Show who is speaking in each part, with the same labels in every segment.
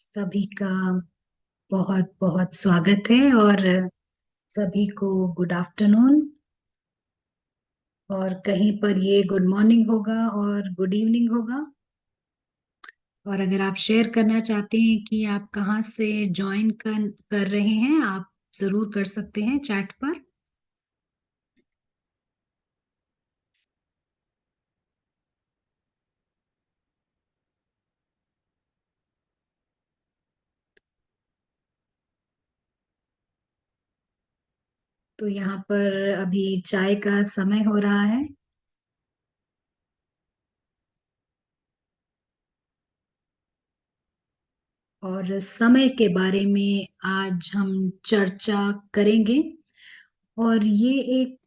Speaker 1: सभी का बहुत बहुत स्वागत है और सभी को गुड आफ्टरनून। और कहीं पर ये गुड मॉर्निंग होगा और गुड इवनिंग होगा। और अगर आप शेयर करना चाहते हैं कि आप कहाँ से ज्वाइन कर रहे हैं, आप जरूर कर सकते हैं चैट पर। तो यहाँ पर अभी चाय का समय हो रहा है। और समय के बारे में आज हम चर्चा करेंगे। और ये एक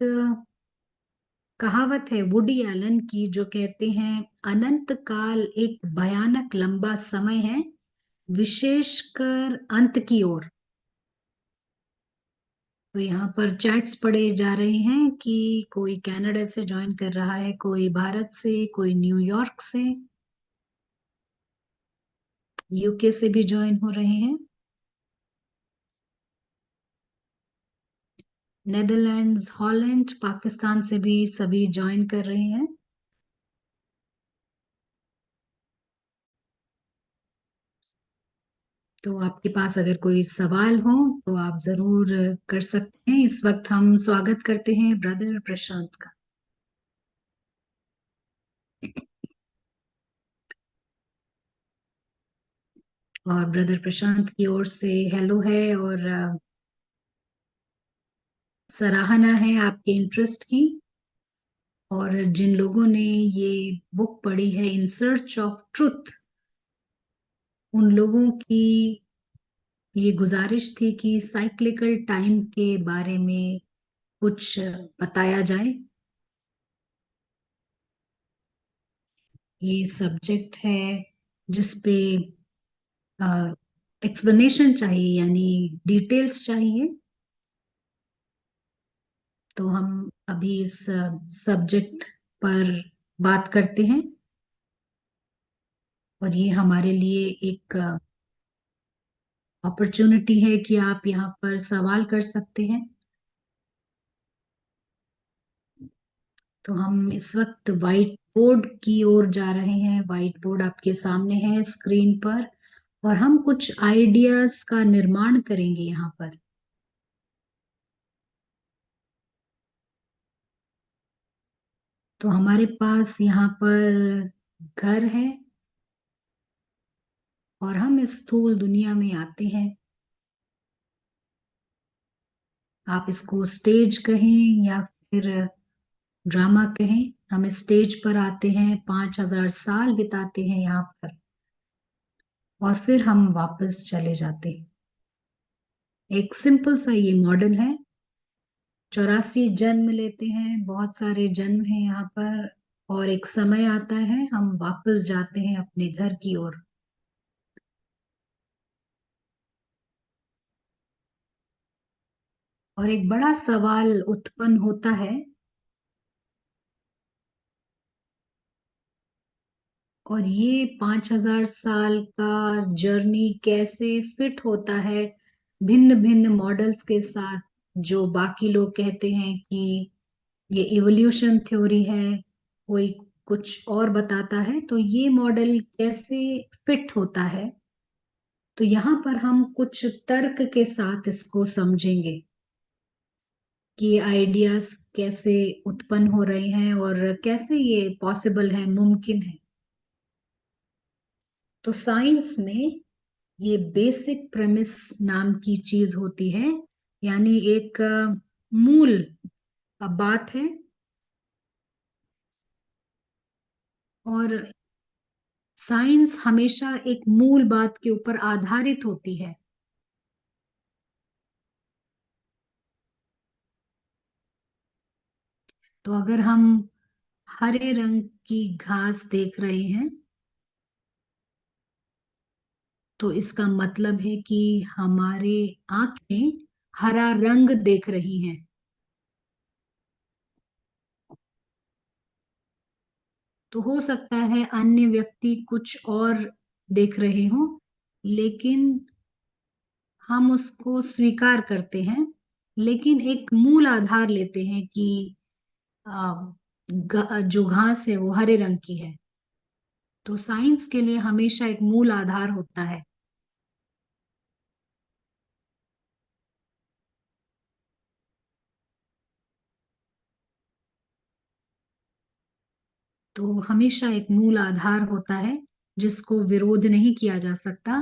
Speaker 1: कहावत है वुडी एलन की, जो कहते हैं अनंत काल एक भयानक लंबा समय है, विशेषकर अंत की ओर। तो यहाँ पर चैट्स पढ़े जा रहे हैं कि कोई कनाडा से ज्वाइन कर रहा है, कोई भारत से, कोई न्यूयॉर्क से, यूके से भी ज्वाइन हो रहे हैं, नेदरलैंड्स, हॉलैंड, पाकिस्तान से भी सभी ज्वाइन कर रहे हैं। तो आपके पास अगर कोई सवाल हो तो आप जरूर कर सकते हैं। इस वक्त हम स्वागत करते हैं ब्रदर प्रशांत का। और ब्रदर प्रशांत की ओर से हेलो है और सराहना है आपके इंटरेस्ट की। और जिन लोगों ने ये बुक पढ़ी है इन सर्च ऑफ ट्रुथ, उन लोगों की ये गुजारिश थी कि साइक्लिकल टाइम के बारे में कुछ बताया जाए। ये सब्जेक्ट है जिसपे एक्सप्लेनेशन चाहिए, यानी डिटेल्स चाहिए। तो हम अभी इस सब्जेक्ट पर बात करते हैं। और ये हमारे लिए एक अपॉर्चुनिटी है कि आप यहाँ पर सवाल कर सकते हैं। तो हम इस वक्त व्हाइट बोर्ड की ओर जा रहे हैं। व्हाइट बोर्ड आपके सामने है स्क्रीन पर, और हम कुछ आइडियाज का निर्माण करेंगे यहाँ पर। तो हमारे पास यहाँ पर घर है, और हम इस स्थूल दुनिया में आते हैं। आप इसको स्टेज कहें या फिर ड्रामा कहें। हम स्टेज पर आते हैं, 5,000 साल बिताते हैं यहाँ पर, और फिर हम वापस चले जाते हैं। एक सिंपल सा ये मॉडल है। 84 जन्म लेते हैं, बहुत सारे जन्म हैं यहाँ पर, और एक समय आता है हम वापस जाते हैं अपने घर की ओर। और एक बड़ा सवाल उत्पन्न होता है, और ये 5,000 साल का जर्नी कैसे फिट होता है भिन्न भिन्न मॉडल्स के साथ, जो बाकी लोग कहते हैं कि ये इवोल्यूशन थ्योरी है, कोई कुछ और बताता है। तो ये मॉडल कैसे फिट होता है, तो यहाँ पर हम कुछ तर्क के साथ इसको समझेंगे कि आइडियाज कैसे उत्पन्न हो रहे हैं और कैसे ये पॉसिबल है, मुमकिन है। तो साइंस में ये बेसिक प्रेमिस नाम की चीज होती है, यानी एक मूल बात है। और साइंस हमेशा एक मूल बात के ऊपर आधारित होती है। तो अगर हम हरे रंग की घास देख रहे हैं, तो इसका मतलब है कि हमारे आंखें हरा रंग देख रही हैं। तो हो सकता है अन्य व्यक्ति कुछ और देख रहे हो। लेकिन हम उसको स्वीकार करते हैं, लेकिन एक मूल आधार लेते हैं कि आ, जो घास है वो हरे रंग की है। तो साइंस के लिए हमेशा एक मूल आधार होता है। तो हमेशा एक मूल आधार होता है जिसको विरोध नहीं किया जा सकता।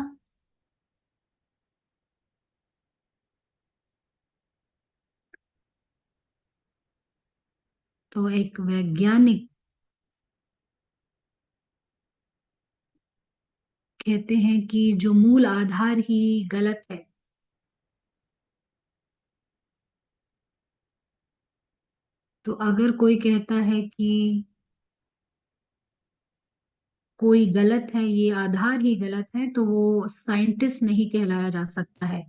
Speaker 1: तो एक वैज्ञानिक कहते हैं कि जो मूल आधार ही गलत है। तो अगर कोई कहता है कि कोई गलत है, ये आधार ही गलत है, तो वो साइंटिस्ट नहीं कहलाया जा सकता है।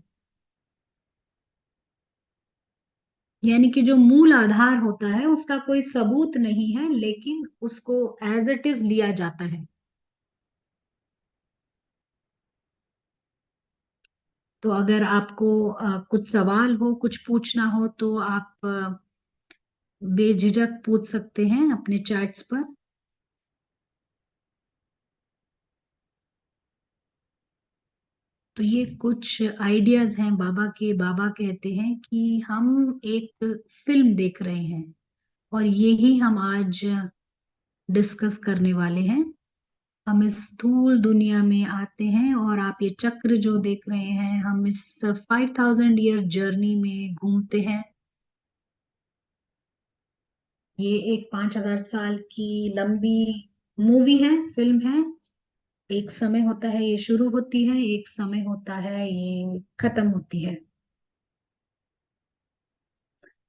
Speaker 1: यानी कि जो मूल आधार होता है उसका कोई सबूत नहीं है, लेकिन उसको एज इट इज लिया जाता है। तो अगर आपको कुछ सवाल हो, कुछ पूछना हो, तो आप बेझिझक पूछ सकते हैं अपने चैट्स पर। तो ये कुछ आइडियाज हैं बाबा के। बाबा कहते हैं कि हम एक फिल्म देख रहे हैं, और यही हम आज डिस्कस करने वाले हैं। हम इस स्थूल दुनिया में आते हैं, और आप ये चक्र जो देख रहे हैं, हम इस 5000 ईयर जर्नी में घूमते हैं। ये एक 5000 साल की लंबी मूवी है, फिल्म है। एक समय होता है ये शुरू होती है, एक समय होता है ये खत्म होती है।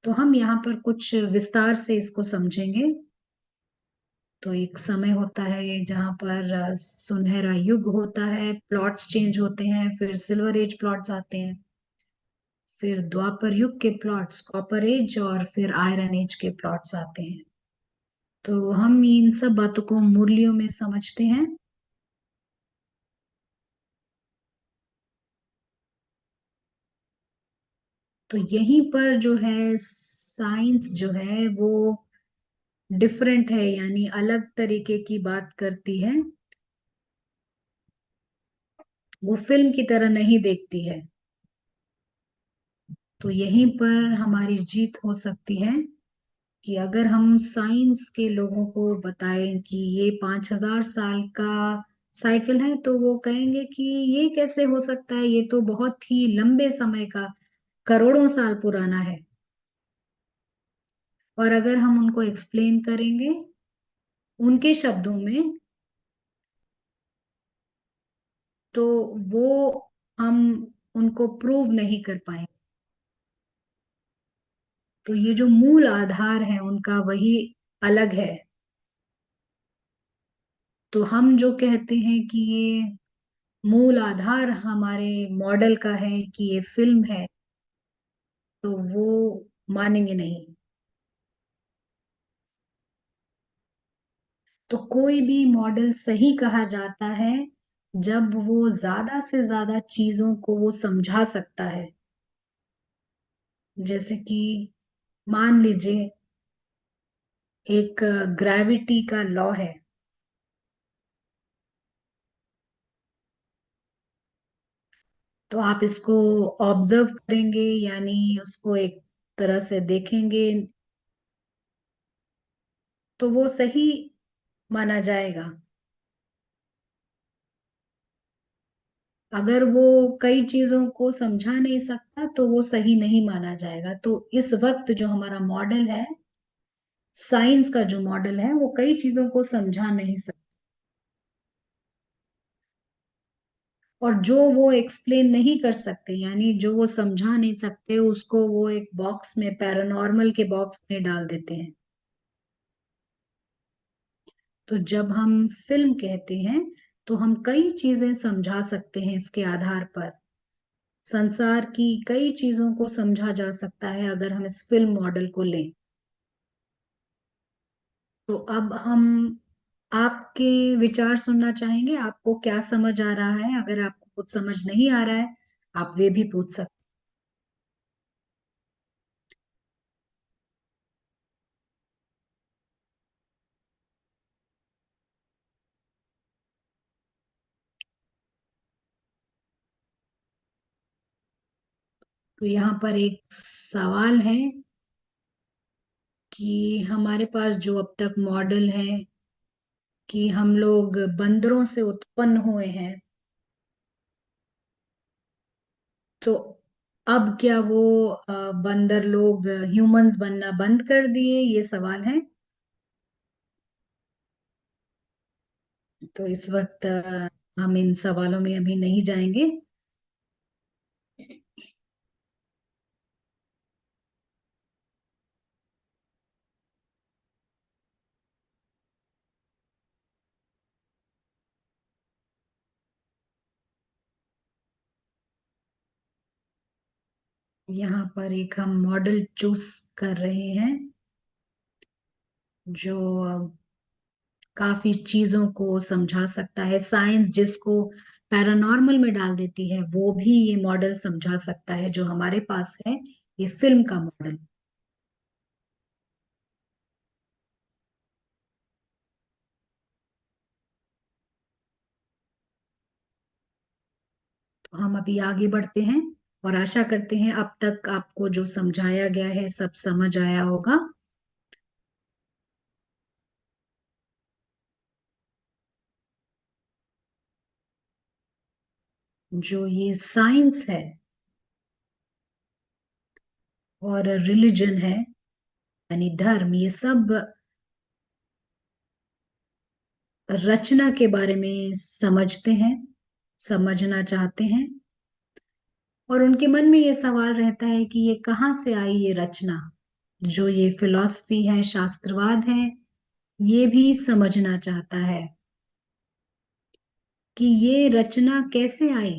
Speaker 1: तो हम यहाँ पर कुछ विस्तार से इसको समझेंगे। तो एक समय होता है जहाँ पर सुनहरा युग होता है, प्लॉट्स चेंज होते हैं, फिर सिल्वर एज प्लॉट्स आते हैं, फिर द्वापर युग के प्लॉट्स, कॉपर एज, और फिर आयरन एज के प्लॉट्स आते हैं। तो हम इन सब बातों को मुरलियों में समझते हैं। तो यहीं पर जो है साइंस जो है वो डिफरेंट है, यानी अलग तरीके की बात करती है। वो फिल्म की तरह नहीं देखती है। तो यहीं पर हमारी जीत हो सकती है कि अगर हम साइंस के लोगों को बताएं कि ये 5000 साल का साइकिल है, तो वो कहेंगे कि ये कैसे हो सकता है, ये तो बहुत ही लंबे समय का, करोड़ों साल पुराना है। और अगर हम उनको एक्सप्लेन करेंगे उनके शब्दों में, तो वो हम उनको प्रूव नहीं कर पाएंगे। तो ये जो मूल आधार है उनका, वही अलग है। तो हम जो कहते हैं कि ये मूल आधार हमारे मॉडल का है, कि ये फिल्म है, तो वो मानेंगे नहीं। तो कोई भी मॉडल सही कहा जाता है जब वो ज्यादा से ज्यादा चीजों को वो समझा सकता है। जैसे कि मान लीजिए एक ग्रेविटी का लॉ है। तो आप इसको ऑब्जर्व करेंगे, यानी उसको एक तरह से देखेंगे, तो वो सही माना जाएगा। अगर वो कई चीजों को समझा नहीं सकता, तो वो सही नहीं माना जाएगा। तो इस वक्त जो हमारा मॉडल है, साइंस का जो मॉडल है, वो कई चीजों को समझा नहीं सकता। और जो वो एक्सप्लेन नहीं कर सकते, यानी जो वो समझा नहीं सकते, उसको वो एक बॉक्स में, पैरानॉर्मल के बॉक्स में डाल देते हैं। तो जब हम फिल्म कहते हैं, तो हम कई चीजें समझा सकते हैं इसके आधार पर। संसार की कई चीजों को समझा जा सकता है अगर हम इस फिल्म मॉडल को लें। तो अब हम आपके विचार सुनना चाहेंगे। आपको क्या समझ आ रहा है? अगर आपको कुछ समझ नहीं आ रहा है, आप वे भी पूछ सकते। तो यहाँ पर एक सवाल है कि हमारे पास जो अब तक मॉडल है कि हम लोग बंदरों से उत्पन्न हुए हैं, तो अब क्या वो बंदर लोग ह्यूमंस बनना बंद कर दिए, ये सवाल है। तो इस वक्त हम इन सवालों में अभी नहीं जाएंगे। यहाँ पर एक हम मॉडल चूज कर रहे हैं जो काफी चीजों को समझा सकता है। साइंस जिसको पैरानॉर्मल में डाल देती है वो भी ये मॉडल समझा सकता है, जो हमारे पास है ये फिल्म का मॉडल। तो हम अभी आगे बढ़ते हैं और आशा करते हैं अब तक आपको जो समझाया गया है सब समझ आया होगा। जो ये साइंस है और रिलीजन है यानी धर्म, ये सब रचना के बारे में समझते हैं, समझना चाहते हैं। और उनके मन में ये सवाल रहता है कि ये कहाँ से आई ये रचना। जो ये फिलॉसफी है, शास्त्रवाद है, ये भी समझना चाहता है कि ये रचना कैसे आई।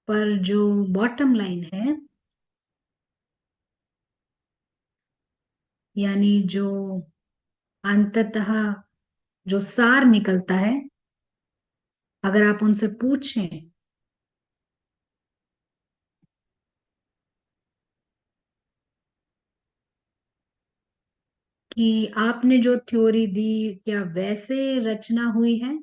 Speaker 1: पर जो बॉटम लाइन है, यानी जो अंततः जो सार निकलता है, अगर आप उनसे पूछें कि आपने जो थ्योरी दी क्या वैसे रचना हुई है,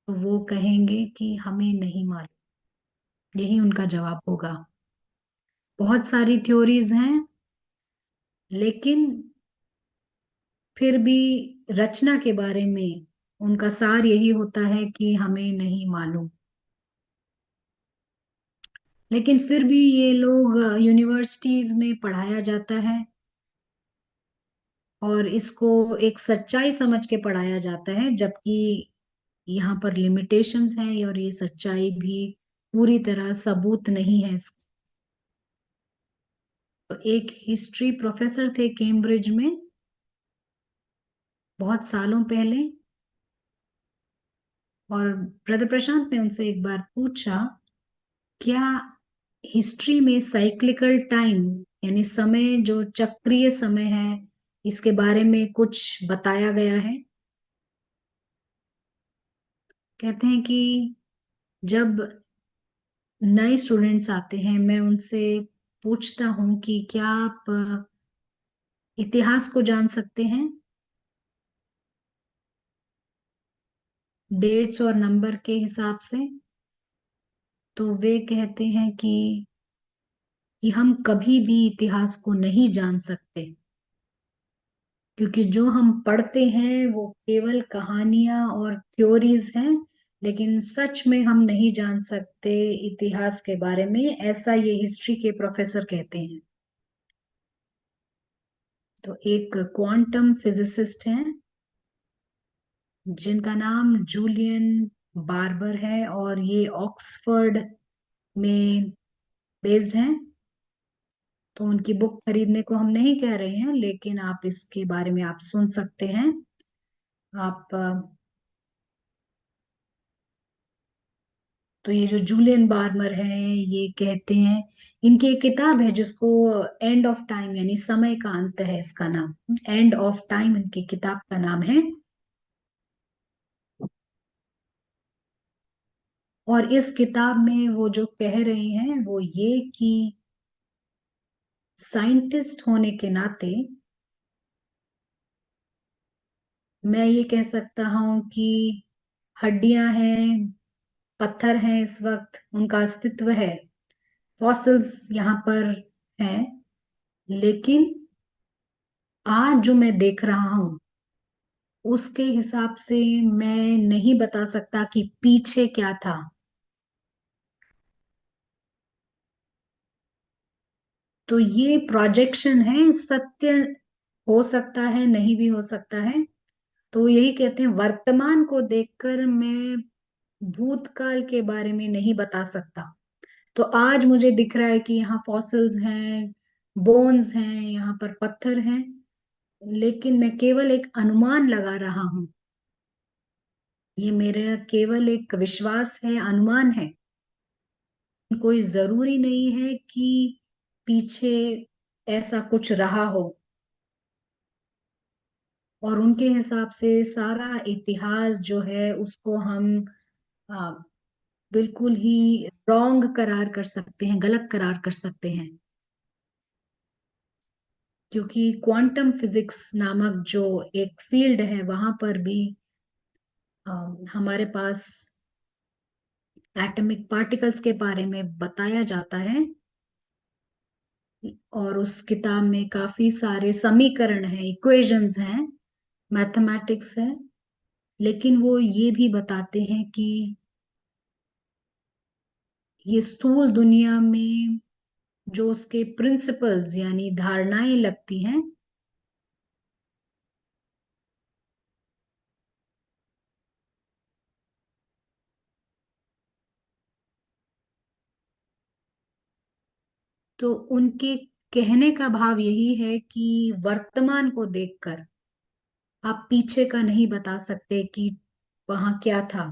Speaker 1: तो वो कहेंगे कि हमें नहीं मालूम। यही उनका जवाब होगा। बहुत सारी थ्योरीज हैं, लेकिन फिर भी रचना के बारे में उनका सार यही होता है कि हमें नहीं मालूम। लेकिन फिर भी ये लोग यूनिवर्सिटीज में पढ़ाया जाता है और इसको एक सच्चाई समझ के पढ़ाया जाता है, जबकि यहाँ पर लिमिटेशंस हैं और ये सच्चाई भी पूरी तरह सबूत नहीं है। तो एक हिस्ट्री प्रोफेसर थे कैम्ब्रिज में बहुत सालों पहले, और ब्रदर प्रशांत ने उनसे एक बार पूछा, क्या हिस्ट्री में साइक्लिकल टाइम यानी समय जो चक्रीय समय है इसके बारे में कुछ बताया गया है। कहते हैं कि जब नए स्टूडेंट्स आते हैं मैं उनसे पूछता हूँ कि क्या आप इतिहास को जान सकते हैं डेट्स और नंबर के हिसाब से। तो वे कहते हैं कि हम कभी भी इतिहास को नहीं जान सकते, क्योंकि जो हम पढ़ते हैं वो केवल कहानियां और थ्योरीज हैं, लेकिन सच में हम नहीं जान सकते इतिहास के बारे में, ऐसा ये हिस्ट्री के प्रोफेसर कहते हैं। तो एक क्वांटम फिजिसिस्ट हैं जिनका नाम जूलियन बार्बर है और ये ऑक्सफोर्ड में बेस्ड हैं। तो उनकी बुक खरीदने को हम नहीं कह रहे हैं, लेकिन आप इसके बारे में आप सुन सकते हैं। आप तो ये जो जूलियन बार्मर है ये कहते हैं, इनकी एक किताब है जिसको एंड ऑफ टाइम यानी समय का अंत है इसका नाम, एंड ऑफ टाइम इनकी किताब का नाम है। और इस किताब में वो जो कह रहे हैं वो ये कि साइंटिस्ट होने के नाते मैं ये कह सकता हूँ कि हड्डियां हैं, पत्थर हैं, इस वक्त उनका अस्तित्व है, फॉसिल्स यहाँ पर हैं, लेकिन आज जो मैं देख रहा हूँ उसके हिसाब से मैं नहीं बता सकता कि पीछे क्या था। तो ये प्रोजेक्शन है, सत्य हो सकता है, नहीं भी हो सकता है। तो यही कहते हैं, वर्तमान को देखकर मैं भूतकाल के बारे में नहीं बता सकता। तो आज मुझे दिख रहा है कि यहाँ फॉसिल्स हैं, बोन्स हैं, यहाँ पर पत्थर हैं, लेकिन मैं केवल एक अनुमान लगा रहा हूँ। ये मेरा केवल एक विश्वास है, अनुमान है। कोई जरूरी नहीं है कि पीछे ऐसा कुछ रहा हो। और उनके हिसाब से सारा इतिहास जो है उसको हम आ, बिल्कुल ही रॉन्ग करार कर सकते हैं, गलत करार कर सकते हैं। क्योंकि क्वांटम फिजिक्स नामक जो एक फील्ड है वहां पर भी आ, हमारे पास एटॉमिक पार्टिकल्स के बारे में बताया जाता है। और उस किताब में काफी सारे समीकरण हैं, इक्वेशंस हैं, मैथमेटिक्स है। लेकिन वो ये भी बताते हैं कि ये स्थूल दुनिया में जो उसके प्रिंसिपल्स यानी धारणाएं लगती हैं, तो उनके कहने का भाव यही है कि वर्तमान को देखकर आप पीछे का नहीं बता सकते कि वहां क्या था।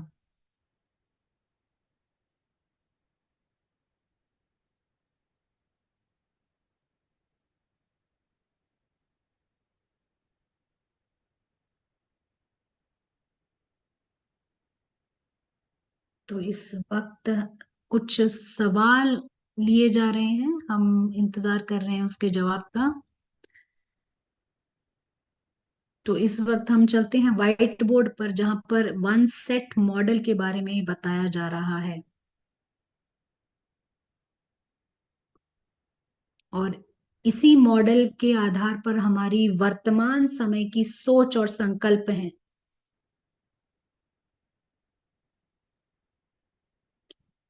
Speaker 1: तो इस वक्त कुछ सवाल लिए जा रहे हैं, हम इंतजार कर रहे हैं उसके जवाब का। तो इस वक्त हम चलते हैं व्हाइट बोर्ड पर, जहां पर वन सेट मॉडल के बारे में बताया जा रहा है। और इसी मॉडल के आधार पर हमारी वर्तमान समय की सोच और संकल्प हैं।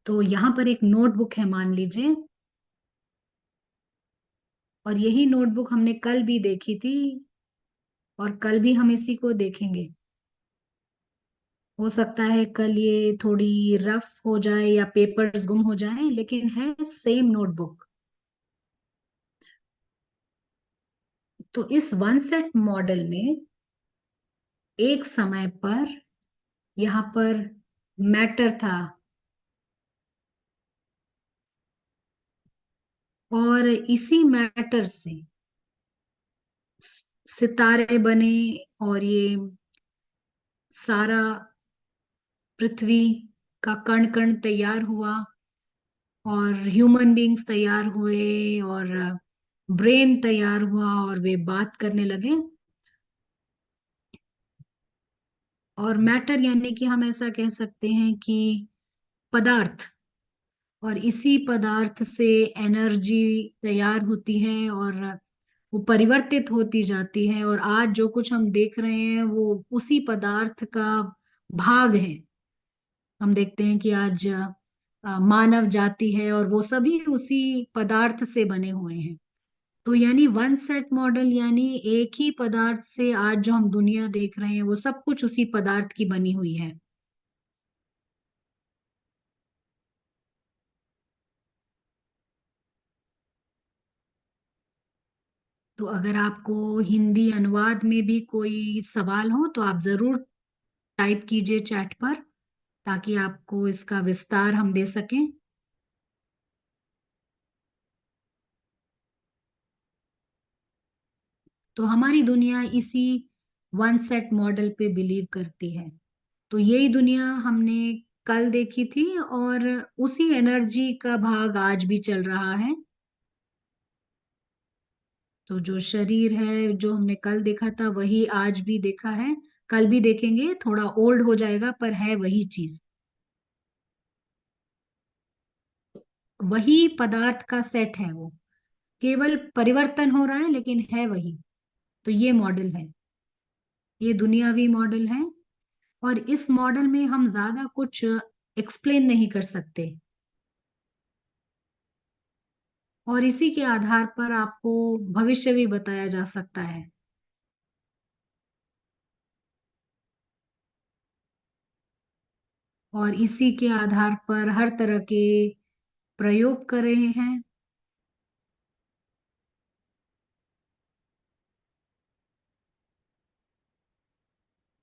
Speaker 1: तो यहाँ पर एक नोटबुक है, मान लीजिए, और यही नोटबुक हमने कल भी देखी थी, और कल भी हम इसी को देखेंगे। हो सकता है कल ये थोड़ी रफ हो जाए या पेपर्स गुम हो जाएं, लेकिन है सेम नोटबुक। तो इस वन सेट मॉडल में एक समय पर यहाँ पर मैटर था, और इसी मैटर से सितारे बने, और ये सारा पृथ्वी का कण कण तैयार हुआ, और ह्यूमन बींग्स तैयार हुए, और ब्रेन तैयार हुआ, और वे बात करने लगे। और मैटर यानी कि हम ऐसा कह सकते हैं कि पदार्थ, और इसी पदार्थ से एनर्जी तैयार होती है, और वो परिवर्तित होती जाती है, और आज जो कुछ हम देख रहे हैं वो उसी पदार्थ का भाग है। हम देखते हैं कि आज मानव जाति है और वो सभी उसी पदार्थ से बने हुए हैं। तो यानी वन सेट मॉडल यानी एक ही पदार्थ से आज जो हम दुनिया देख रहे हैं वो सब कुछ उसी पदार्थ की बनी हुई है। तो अगर आपको हिंदी अनुवाद में भी कोई सवाल हो तो आप जरूर टाइप कीजिए चैट पर, ताकि आपको इसका विस्तार हम दे सकें। तो हमारी दुनिया इसी वन सेट मॉडल पे बिलीव करती है। तो यही दुनिया हमने कल देखी थी, और उसी एनर्जी का भाग आज भी चल रहा है। तो जो शरीर है, जो हमने कल देखा था, वही आज भी देखा है, कल भी देखेंगे। थोड़ा ओल्ड हो जाएगा पर है वही चीज, वही पदार्थ का सेट है वो, केवल परिवर्तन हो रहा है लेकिन है वही। तो ये मॉडल है, ये दुनियावी मॉडल है। और इस मॉडल में हम ज्यादा कुछ एक्सप्लेन नहीं कर सकते, और इसी के आधार पर आपको भविष्य भी बताया जा सकता है। और इसी के आधार पर हर तरह के प्रयोग कर रहे हैं।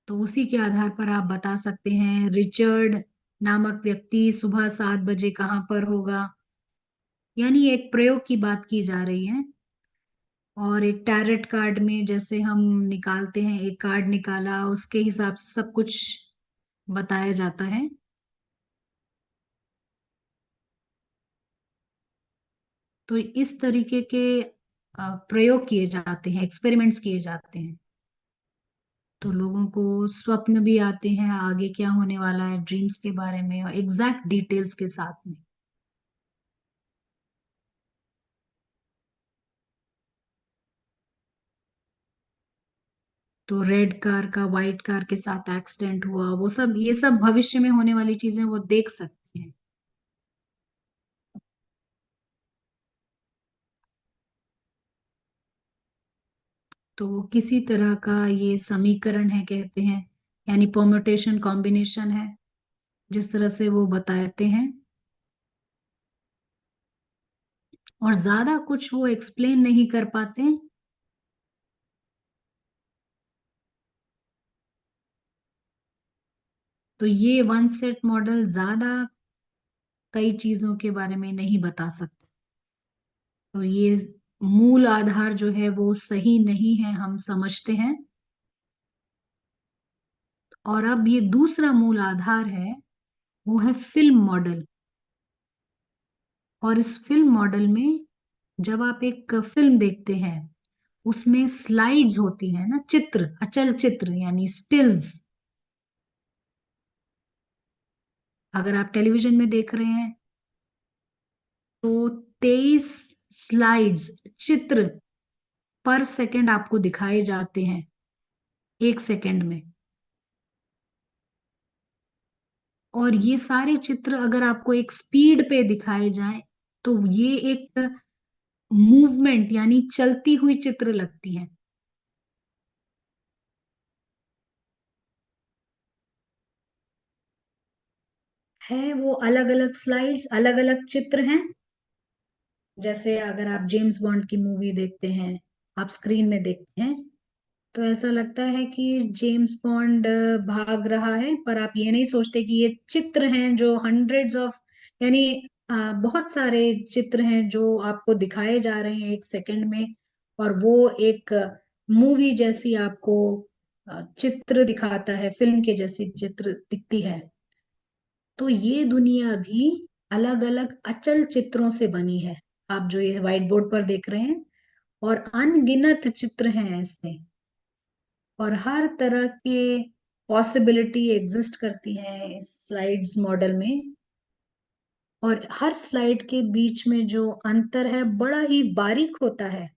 Speaker 1: तो उसी के आधार पर आप बता सकते हैं रिचर्ड नामक व्यक्ति सुबह 7 बजे कहाँ पर होगा। यानी एक प्रयोग की बात की जा रही है। और एक टैरेट कार्ड में जैसे हम निकालते हैं, एक कार्ड निकाला, उसके हिसाब से सब कुछ बताया जाता है। तो इस तरीके के प्रयोग किए जाते हैं, एक्सपेरिमेंट्स किए जाते हैं। तो लोगों को स्वप्न भी आते हैं, आगे क्या होने वाला है ड्रीम्स के बारे में, और एग्जैक्ट डिटेल्स के साथ में। तो रेड कार का व्हाइट कार के साथ एक्सीडेंट हुआ, वो सब, ये सब भविष्य में होने वाली चीजें वो देख सकते हैं। तो वो किसी तरह का ये समीकरण है कहते हैं, यानी परम्यूटेशन कॉम्बिनेशन है, जिस तरह से वो बताते हैं। और ज्यादा कुछ वो एक्सप्लेन नहीं कर पाते। तो ये वन सेट मॉडल ज्यादा कई चीजों के बारे में नहीं बता सकते। तो ये मूल आधार जो है वो सही नहीं है, हम समझते हैं। और अब ये दूसरा मूल आधार है, वो है फिल्म मॉडल। और इस फिल्म मॉडल में जब आप एक फिल्म देखते हैं, उसमें स्लाइड्स होती है ना, चित्र, अचल चित्र यानी स्टिल्स। अगर आप टेलीविजन में देख रहे हैं तो 23 स्लाइड्स, चित्र पर सेकंड आपको दिखाए जाते हैं, 1 सेकंड में। और ये सारे चित्र अगर आपको एक स्पीड पे दिखाए जाएं, तो ये एक मूवमेंट यानी चलती हुई चित्र लगती है। है वो अलग अलग स्लाइड्स, अलग अलग चित्र हैं। जैसे अगर आप जेम्स बॉन्ड की मूवी देखते हैं, आप स्क्रीन में देखते हैं, तो ऐसा लगता है कि जेम्स बॉन्ड भाग रहा है, पर आप ये नहीं सोचते कि ये चित्र हैं जो हंड्रेड्स ऑफ, यानी बहुत सारे चित्र हैं जो आपको दिखाए जा रहे हैं 1 सेकंड में। और वो एक मूवी जैसी आपको चित्र दिखाता है, फिल्म के जैसी चित्र दिखती है। तो ये दुनिया भी अलग अलग अचल चित्रों से बनी है। आप जो ये व्हाइट बोर्ड पर देख रहे हैं, और अनगिनत चित्र हैं ऐसे। और हर तरह के पॉसिबिलिटी एग्जिस्ट करती हैं इस स्लाइड्स मॉडल में। और हर स्लाइड के बीच में जो अंतर है बड़ा ही बारीक होता है।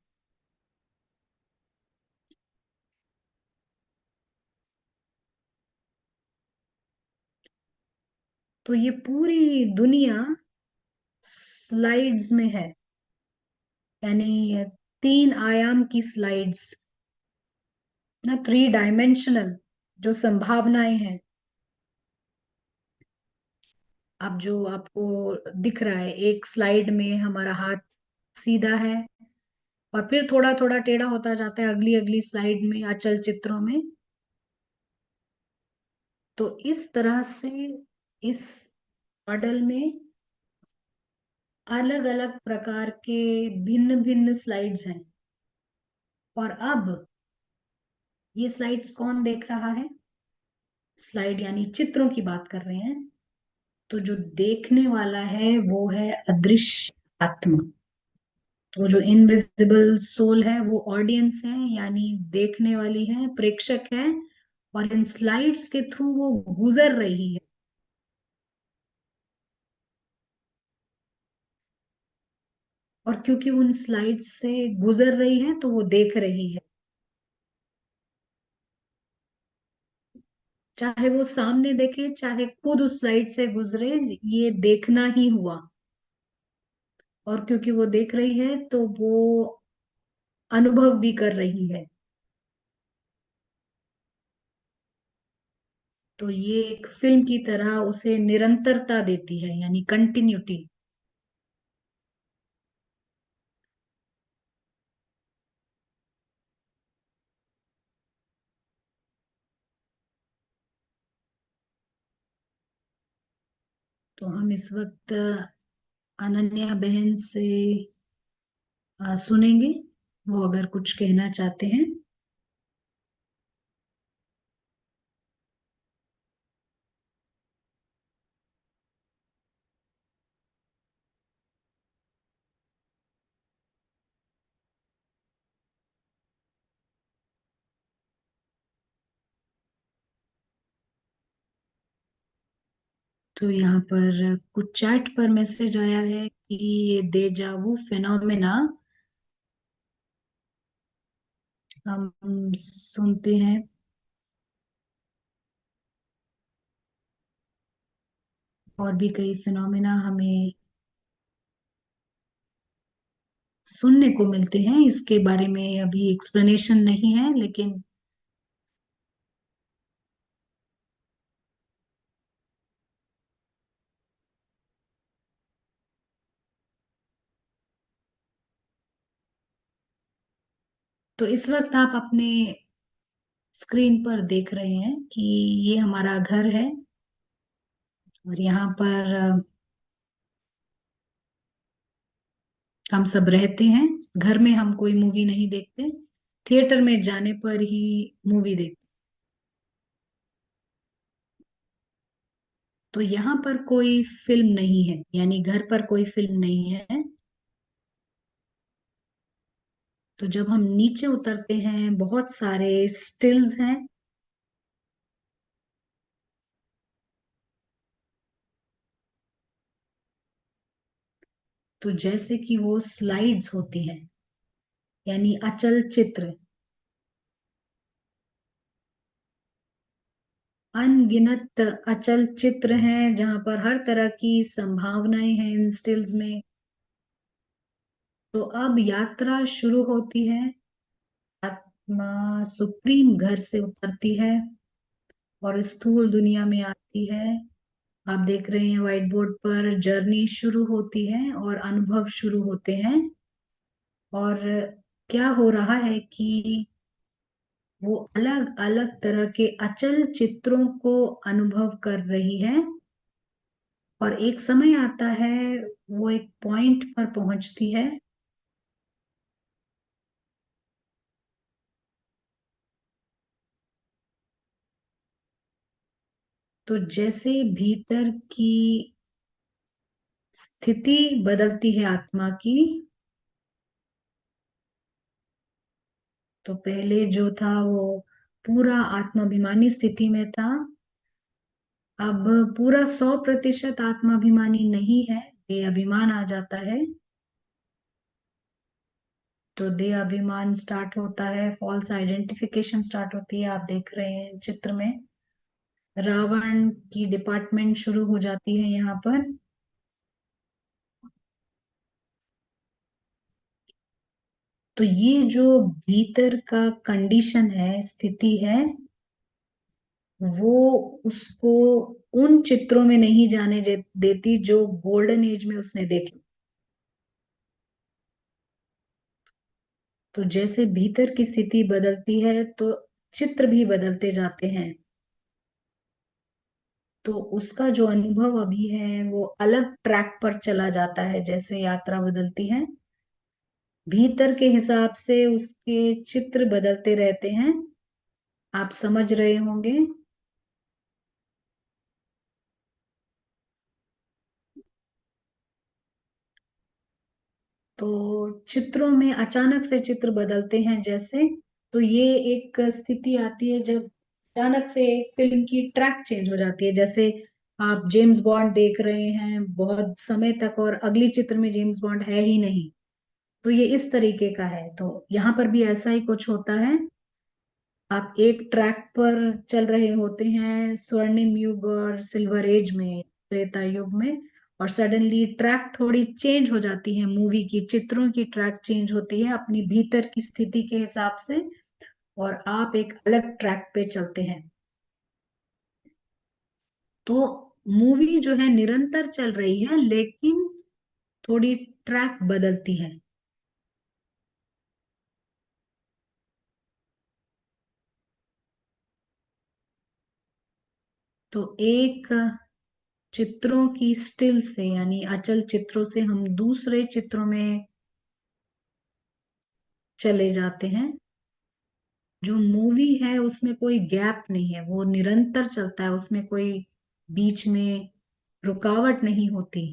Speaker 1: तो ये पूरी दुनिया स्लाइड्स में है, यानी 3 आयाम की स्लाइड्स ना, 3 डायमेंशनल जो संभावनाएं हैं। अब जो आपको दिख रहा है, एक स्लाइड में हमारा हाथ सीधा है, और फिर थोड़ा थोड़ा टेढ़ा होता जाता है अगली अगली स्लाइड में, अचल चित्रों में। तो इस तरह से इस मॉडल में अलग अलग प्रकार के भिन्न भिन्न स्लाइड्स हैं। और अब ये स्लाइड्स कौन देख रहा है? स्लाइड यानी चित्रों की बात कर रहे हैं। तो जो देखने वाला है वो है अदृश्य आत्मा। तो जो इनविजिबल सोल है वो ऑडियंस है, यानी देखने वाली है, प्रेक्षक है। और इन स्लाइड्स के थ्रू वो गुजर रही है। और क्योंकि उन स्लाइड्स से गुजर रही है तो वो देख रही है। चाहे वो सामने देखे चाहे खुद उस स्लाइड से गुजरे, ये देखना ही हुआ। और क्योंकि वो देख रही है तो वो अनुभव भी कर रही है। तो ये एक फिल्म की तरह उसे निरंतरता देती है, यानी कंटिन्यूटी। तो हम इस वक्त अनन्या बहन से सुनेंगे, वो अगर कुछ कहना चाहते हैं। तो यहाँ पर कुछ चैट पर मैसेज आया है कि ये देजावु फिनोमेना हम सुनते हैं। और भी कई फिनोमेना हमें सुनने को मिलते हैं, इसके बारे में अभी एक्सप्लेनेशन नहीं है, लेकिन तो इस वक्त आप अपने स्क्रीन पर देख रहे हैं कि ये हमारा घर है। और यहाँ पर हम सब रहते हैं। घर में हम कोई मूवी नहीं देखते, थिएटर में जाने पर ही मूवी देखते। तो यहाँ पर कोई फिल्म नहीं है, यानी घर पर कोई फिल्म नहीं है। तो जब हम नीचे उतरते हैं बहुत सारे स्टिल्स हैं। तो जैसे कि वो स्लाइड्स होती हैं, यानी अचल चित्र। अनगिनत अचल चित्र हैं जहां पर हर तरह की संभावनाएं हैं इन स्टिल्स में। तो अब यात्रा शुरू होती है। आत्मा सुप्रीम घर से उतरती है और स्थूल दुनिया में आती है। आप देख रहे हैं व्हाइट बोर्ड पर जर्नी शुरू होती है और अनुभव शुरू होते हैं। और क्या हो रहा है कि वो अलग अलग तरह के अचल चित्रों को अनुभव कर रही है। और एक समय आता है, वो एक पॉइंट पर पहुंचती है। तो जैसे भीतर की स्थिति बदलती है आत्मा की। तो पहले जो था वो पूरा आत्माभिमानी स्थिति में था। अब पूरा 100% आत्माभिमानी नहीं है, ये अभिमान आ जाता है। तो देह अभिमान स्टार्ट होता है, फॉल्स आइडेंटिफिकेशन स्टार्ट होती है। आप देख रहे हैं चित्र में रावण की डिपार्टमेंट शुरू हो जाती है यहाँ पर। तो ये जो भीतर का कंडीशन है, स्थिति है, वो उसको उन चित्रों में नहीं जाने देती जो गोल्डन एज में उसने देखे। तो जैसे भीतर की स्थिति बदलती है तो चित्र भी बदलते जाते हैं। तो उसका जो अनुभव अभी है वो अलग ट्रैक पर चला जाता है जैसे यात्रा बदलती है। भीतर के हिसाब से उसके चित्र बदलते रहते हैं। आप समझ रहे होंगे। तो चित्रों में अचानक से चित्र बदलते हैं जैसे, तो ये एक स्थिति आती है जब अचानक से फिल्म की ट्रैक चेंज हो जाती है। जैसे आप जेम्स बॉन्ड देख रहे हैं बहुत समय तक और अगली चित्र में जेम्स बॉन्ड है ही नहीं, तो ये इस तरीके का है। तो यहाँ पर भी ऐसा ही कुछ होता है। आप एक ट्रैक पर चल रहे होते हैं स्वर्णिम युग और सिल्वर एज में, त्रेता युग में, और सडनली ट्रैक थोड़ी चेंज हो जाती है, मूवी की चित्रों की ट्रैक चेंज होती है अपनी भीतर की स्थिति के हिसाब से, और आप एक अलग ट्रैक पे चलते हैं। तो मूवी जो है निरंतर चल रही है लेकिन थोड़ी ट्रैक बदलती है। तो एक चित्रों की स्टिल से यानी अचल चित्रों से हम दूसरे चित्रों में चले जाते हैं। जो मूवी है उसमें कोई गैप नहीं है, वो निरंतर चलता है, उसमें कोई बीच में रुकावट नहीं होती।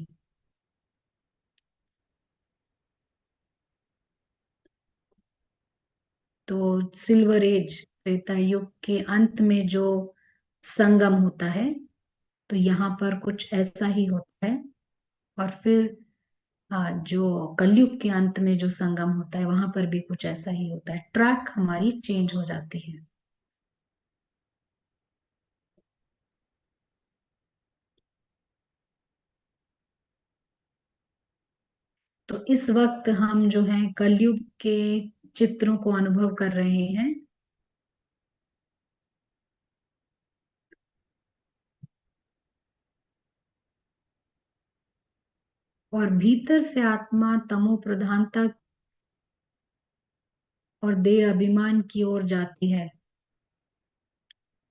Speaker 1: तो सिल्वर एज, त्रेता युग के अंत में जो संगम होता है, तो यहाँ पर कुछ ऐसा ही होता है। और फिर जो कलयुग के अंत में जो संगम होता है वहां पर भी कुछ ऐसा ही होता है, ट्रैक हमारी चेंज हो जाती है। तो इस वक्त हम जो है कलयुग के चित्रों को अनुभव कर रहे हैं। और भीतर से आत्मा तमो प्रधानता और देह अभिमान की ओर जाती है।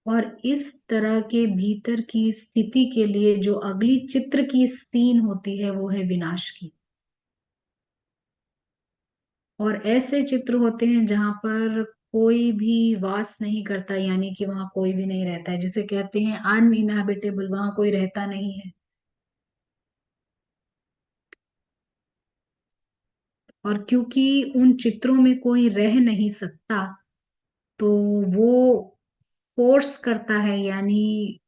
Speaker 1: और इस तरह के भीतर की स्थिति के लिए जो अगली चित्र की सीन होती है वो है विनाश की। और ऐसे चित्र होते हैं जहां पर कोई भी वास नहीं करता, यानी कि वहां कोई भी नहीं रहता है, जिसे कहते हैं अनइनहेबिटेबल, वहां कोई रहता नहीं है। और क्योंकि उन चित्रों में कोई रह नहीं सकता, तो वो फोर्स करता है, यानी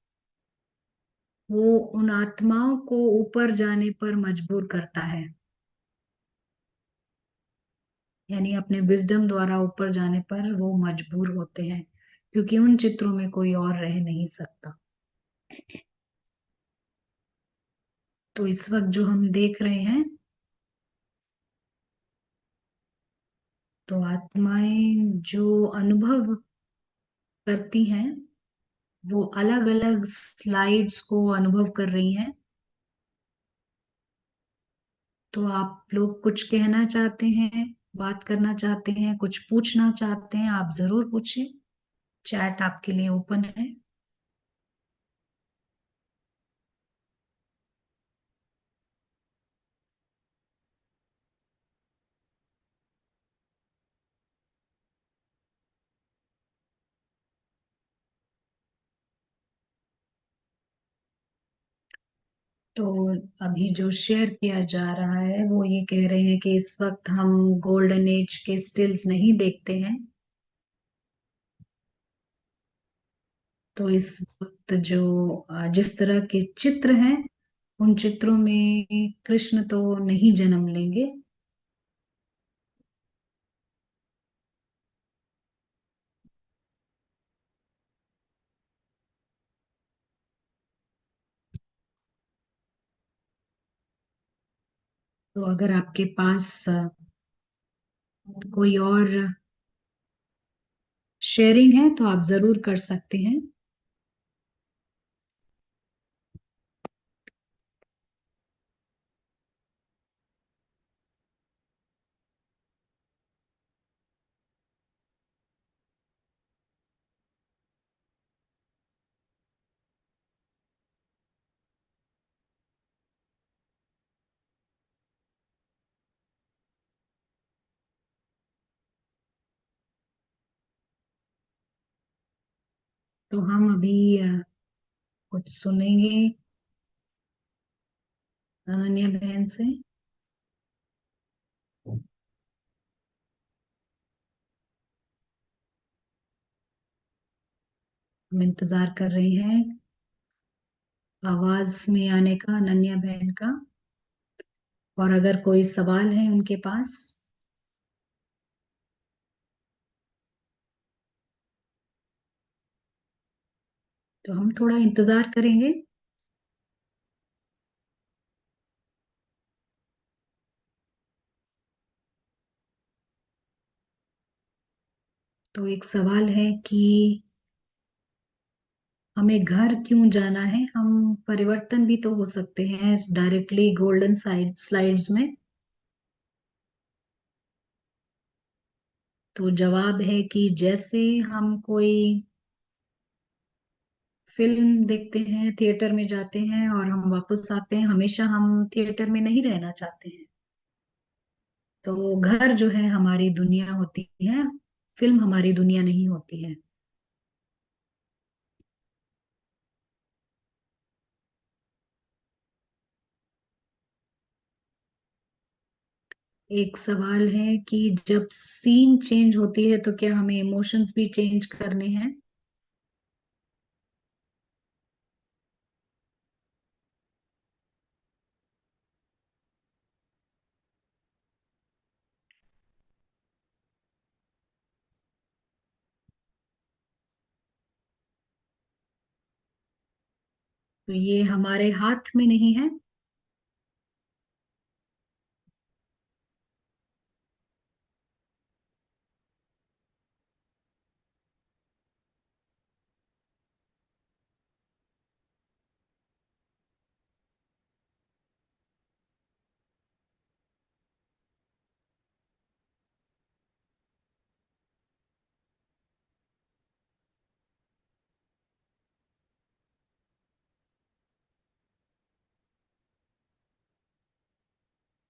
Speaker 1: वो उन आत्माओं को ऊपर जाने पर मजबूर करता है, यानी अपने विजडम द्वारा ऊपर जाने पर वो मजबूर होते हैं, क्योंकि उन चित्रों में कोई और रह नहीं सकता। तो इस वक्त जो हम देख रहे हैं, तो आत्माएं जो अनुभव करती हैं वो अलग अलग स्लाइड्स को अनुभव कर रही हैं। तो आप लोग कुछ कहना चाहते हैं, बात करना चाहते हैं, कुछ पूछना चाहते हैं, आप जरूर पूछिए, चैट आपके लिए ओपन है। तो अभी जो शेयर किया जा रहा है वो ये कह रहे हैं कि इस वक्त हम गोल्डन एज के स्टिल्स नहीं देखते हैं। तो इस वक्त जो जिस तरह के चित्र हैं उन चित्रों में कृष्ण तो नहीं जन्म लेंगे। तो अगर आपके पास कोई और शेयरिंग है तो आप जरूर कर सकते हैं। तो हम अभी कुछ सुनेंगे अनन्या बहन से। हम इंतजार कर रही हैं आवाज में आने का, अनन्या बहन का। और अगर कोई सवाल है उनके पास तो हम थोड़ा इंतजार करेंगे। तो एक सवाल है कि हमें घर क्यों जाना है, हम परिवर्तन भी तो हो सकते हैं डायरेक्टली गोल्डन साइड स्लाइड्स में। तो जवाब है कि जैसे हम कोई फिल्म देखते हैं, थिएटर में जाते हैं और हम वापस आते हैं, हमेशा हम थिएटर में नहीं रहना चाहते हैं। तो घर जो है हमारी दुनिया होती है, फिल्म हमारी दुनिया नहीं होती है। एक सवाल है कि जब सीन चेंज होती है तो क्या हमें इमोशंस भी चेंज करने हैं। तो ये हमारे हाथ में नहीं है।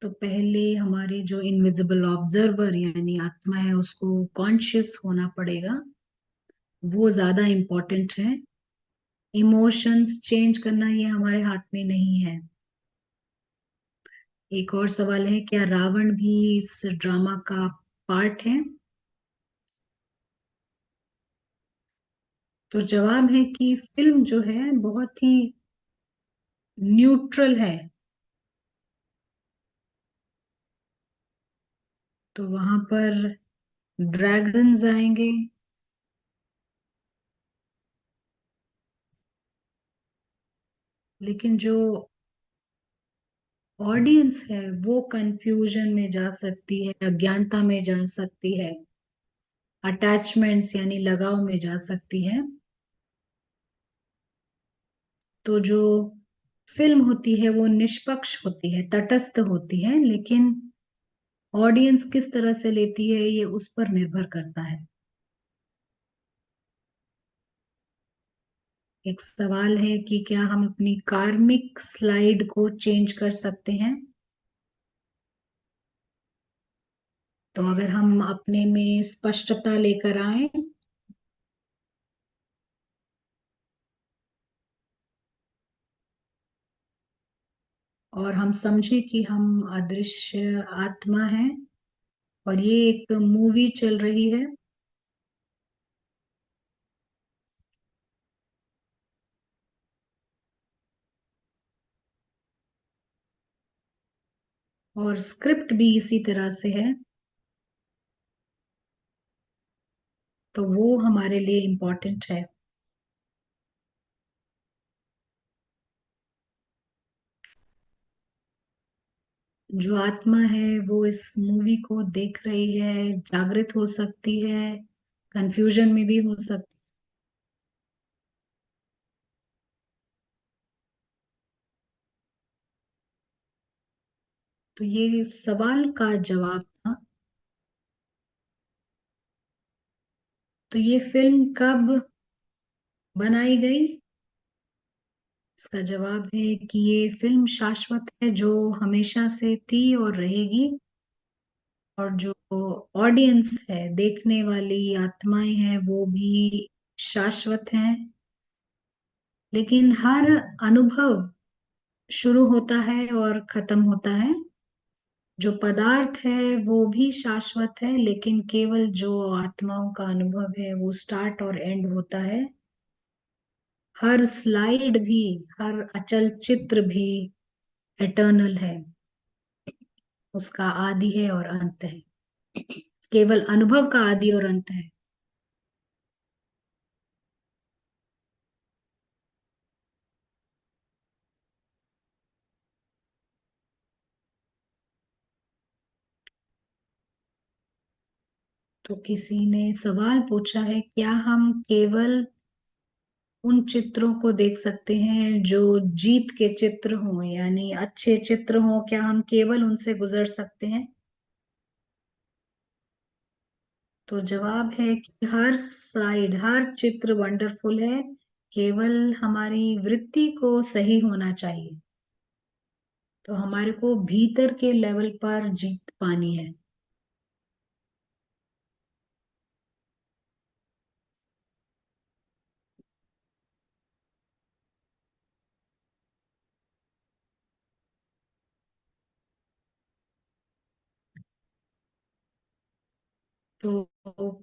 Speaker 1: तो पहले हमारे जो इनविजिबल ऑब्जर्वर यानी आत्मा है उसको कॉन्शियस होना पड़ेगा, वो ज्यादा इम्पोर्टेंट है। इमोशंस चेंज करना ये हमारे हाथ में नहीं है। एक और सवाल है, क्या रावण भी इस ड्रामा का पार्ट है। तो जवाब है कि फिल्म जो है बहुत ही न्यूट्रल है। तो वहां पर ड्रैगन्स आएंगे, लेकिन जो ऑडियंस है वो कंफ्यूजन में जा सकती है, अज्ञानता में जा सकती है, अटैचमेंट्स यानी लगाव में जा सकती है। तो जो फिल्म होती है वो निष्पक्ष होती है, तटस्थ होती है, लेकिन ऑडियंस किस तरह से लेती है ये उस पर निर्भर करता है। एक सवाल है कि क्या हम अपनी कार्मिक स्लाइड को चेंज कर सकते हैं। तो अगर हम अपने में स्पष्टता लेकर आए और हम समझे कि हम अदृश्य आत्मा है और ये एक मूवी चल रही है और स्क्रिप्ट भी इसी तरह से है, तो वो हमारे लिए इम्पोर्टेंट है। जो आत्मा है वो इस मूवी को देख रही है, जागृत हो सकती है, कंफ्यूजन में भी हो सकती। तो ये सवाल का जवाब था। तो ये फिल्म कब बनाई गई, इसका जवाब है कि ये फिल्म शाश्वत है, जो हमेशा से थी और रहेगी। और जो ऑडियंस है, देखने वाली आत्माएं हैं, वो भी शाश्वत हैं। लेकिन हर अनुभव शुरू होता है और खत्म होता है। जो पदार्थ है वो भी शाश्वत है, लेकिन केवल जो आत्माओं का अनुभव है वो स्टार्ट और एंड होता है। हर स्लाइड भी, हर अचल चित्र भी एटर्नल है, उसका आदि है और अंत है, केवल अनुभव का आदि और अंत है। तो किसी ने सवाल पूछा है, क्या हम केवल उन चित्रों को देख सकते हैं जो जीत के चित्र हों, यानी अच्छे चित्र हों, क्या हम केवल उनसे गुजर सकते हैं? तो जवाब है कि हर साइड, हर चित्र वंडरफुल है, केवल हमारी वृत्ति को सही होना चाहिए। तो हमारे को भीतर के लेवल पर जीत पानी है। तो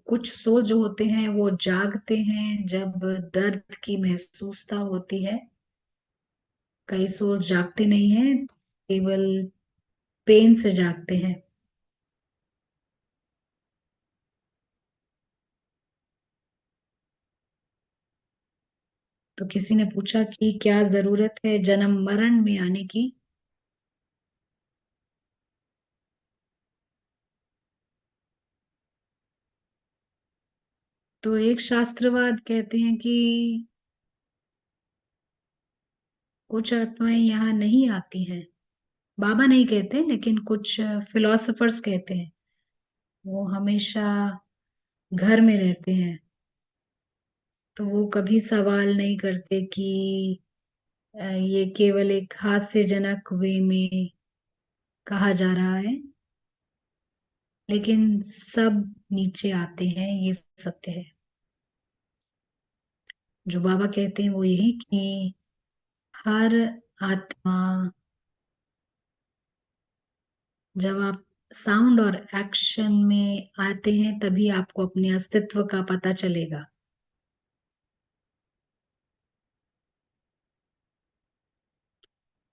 Speaker 1: कुछ सोल जो होते हैं वो जागते हैं जब दर्द की महसूसता होती है। कई सोल जागते नहीं हैं, केवल पेन से जागते हैं। तो किसी ने पूछा कि क्या जरूरत है जन्म मरण में आने की? तो एक शास्त्रवाद कहते हैं कि कुछ आत्माएं यहाँ नहीं आती हैं। बाबा नहीं कहते, लेकिन कुछ फिलोसफर्स कहते हैं वो हमेशा घर में रहते हैं। तो वो कभी सवाल नहीं करते कि ये केवल एक हास्यजनक वे में कहा जा रहा है, लेकिन सब नीचे आते हैं, ये सत्य है। जो बाबा कहते हैं वो यही कि हर आत्मा, जब आप साउंड और एक्शन में आते हैं तभी आपको अपने अस्तित्व का पता चलेगा।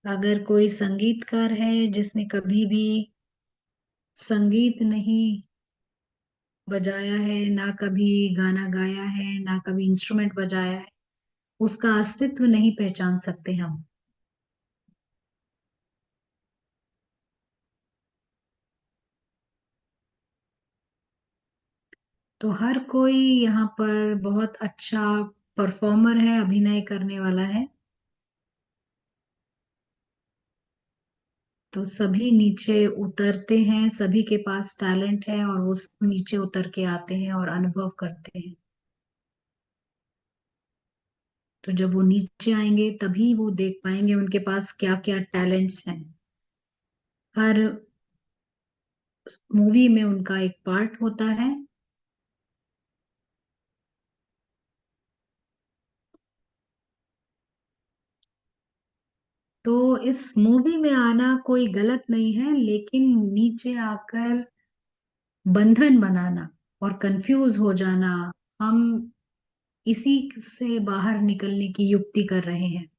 Speaker 1: अगर कोई संगीतकार है जिसने कभी भी संगीत नहीं बजाया है, ना कभी गाना गाया है, ना कभी इंस्ट्रूमेंट बजाया है, उसका अस्तित्व नहीं पहचान सकते हम। तो हर कोई यहाँ पर बहुत अच्छा परफॉर्मर है, अभिनय करने वाला है। तो सभी नीचे उतरते हैं, सभी के पास टैलेंट है और वो सब नीचे उतर के आते हैं और अनुभव करते हैं। तो जब वो नीचे आएंगे तभी वो देख पाएंगे उनके पास क्या क्या टैलेंट्स हैं। हर मूवी में उनका एक पार्ट होता है। तो इस मूवी में आना कोई गलत नहीं है, लेकिन नीचे आकर बंधन बनाना और कंफ्यूज हो जाना, हम इसी से बाहर निकलने की युक्ति कर रहे हैं।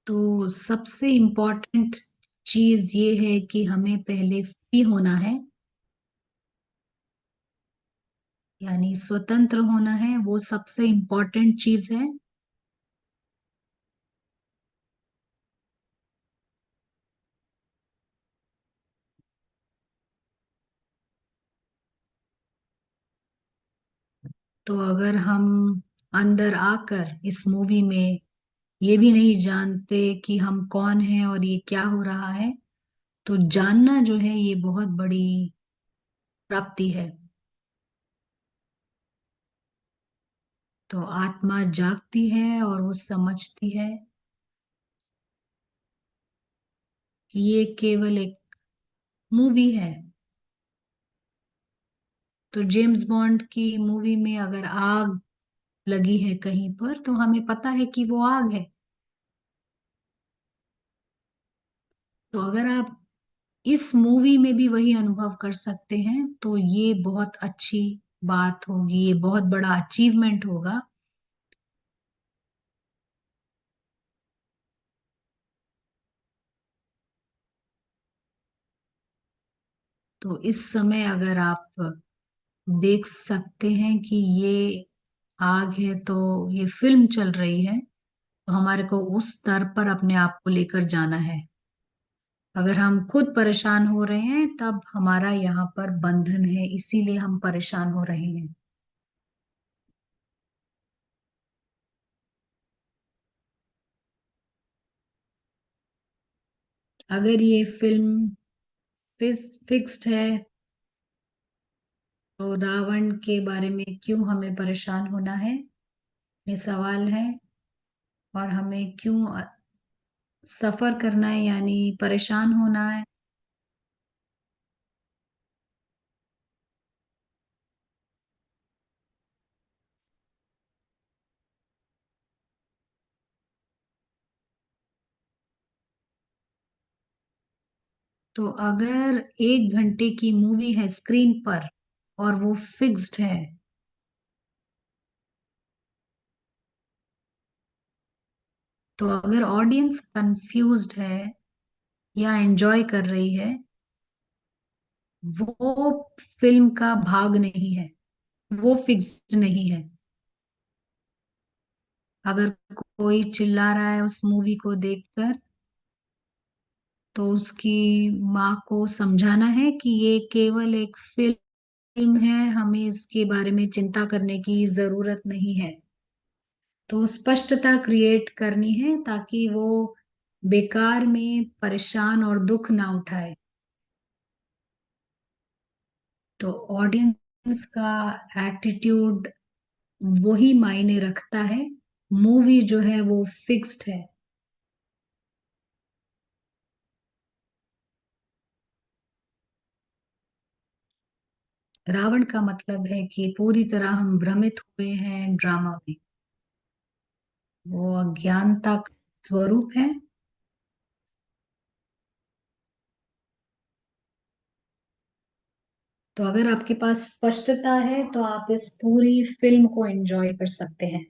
Speaker 1: तो सबसे इम्पोर्टेंट चीज ये है कि हमें पहले फ्री होना है, यानी स्वतंत्र होना है, वो सबसे इम्पोर्टेंट चीज है। तो अगर हम अंदर आकर इस मूवी में ये भी नहीं जानते कि हम कौन हैं और ये क्या हो रहा है, तो जानना जो है ये बहुत बड़ी प्राप्ति है। तो आत्मा जागती है और वो समझती है कि ये केवल एक मूवी है। तो जेम्स बॉन्ड की मूवी में अगर आग लगी है कहीं पर तो हमें पता है कि वो आग है। तो अगर आप इस मूवी में भी वही अनुभव कर सकते हैं तो ये बहुत अच्छी बात होगी, ये बहुत बड़ा अचीवमेंट होगा। तो इस समय अगर आप देख सकते हैं कि ये आग है, तो ये फिल्म चल रही है, तो हमारे को उस स्तर पर अपने आप को लेकर जाना है। अगर हम खुद परेशान हो रहे हैं तब हमारा यहाँ पर बंधन है, इसीलिए हम परेशान हो रहे हैं। अगर ये फिल्म फिक्स्ड है तो रावण के बारे में क्यों हमें परेशान होना है, ये सवाल है। और हमें क्यों सफर करना है, यानी परेशान होना है। तो अगर 1 घंटे की मूवी है स्क्रीन पर और वो फिक्स्ड है, तो अगर ऑडियंस कंफ्यूज्ड है या एंजॉय कर रही है, वो फिल्म का भाग नहीं है, वो फिक्स्ड नहीं है। अगर कोई चिल्ला रहा है उस मूवी को देखकर, तो उसकी माँ को समझाना है कि ये केवल एक फिल्म है, हमें इसके बारे में चिंता करने की जरूरत नहीं है। तो स्पष्टता क्रिएट करनी है ताकि वो बेकार में परेशान और दुख ना उठाए। तो ऑडियंस का एटीट्यूड वही मायने रखता है, मूवी जो है वो फिक्स्ड है। रावण का मतलब है कि पूरी तरह हम भ्रमित हुए हैं ड्रामा में। वो अज्ञानता का स्वरूप है। तो अगर आपके पास स्पष्टता है तो आप इस पूरी फिल्म को एंजॉय कर सकते हैं।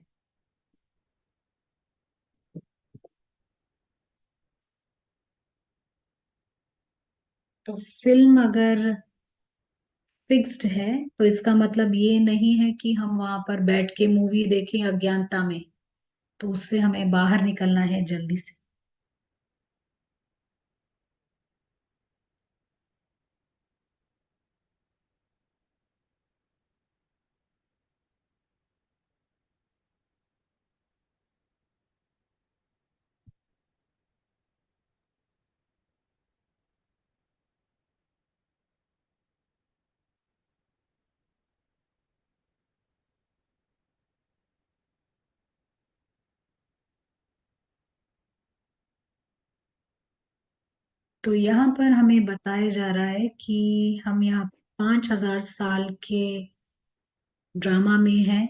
Speaker 1: तो फिल्म अगर फिक्स्ड है तो इसका मतलब ये नहीं है कि हम वहां पर बैठ के मूवी देखें अज्ञानता में। तो उससे हमें बाहर निकलना है जल्दी से। तो यहाँ पर हमें बताया जा रहा है कि हम यहाँ 5,000 साल के ड्रामा में हैं।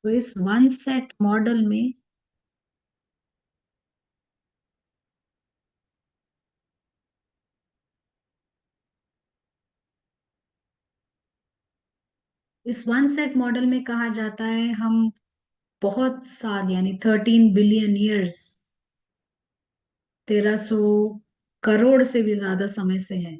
Speaker 1: तो इस वन सेट मॉडल में, इस वन सेट मॉडल में कहा जाता है हम बहुत साल यानी 13 बिलियन ईयर्स, 1300 करोड़ से भी ज्यादा समय से है।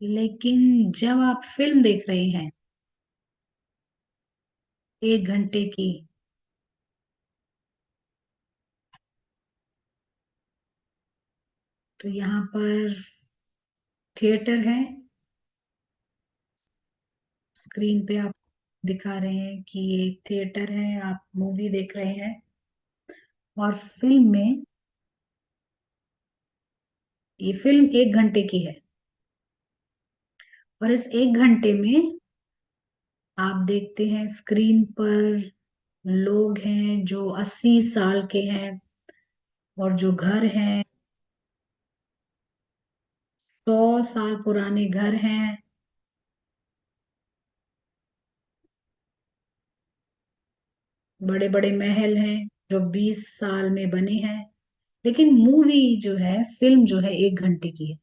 Speaker 1: लेकिन जब आप फिल्म देख रहे हैं 1 घंटे की, तो यहाँ पर थिएटर है, स्क्रीन पे आप दिखा रहे हैं कि ये थिएटर है, आप मूवी देख रहे हैं। और फिल्म में ये फिल्म 1 घंटे की है, और इस 1 घंटे में आप देखते हैं स्क्रीन पर लोग हैं जो 80 साल के हैं, और जो घर हैं 100 साल पुराने घर हैं। बड़े बड़े महल हैं जो 20 साल में बने हैं। लेकिन मूवी जो है, फिल्म जो है, 1 घंटे की है।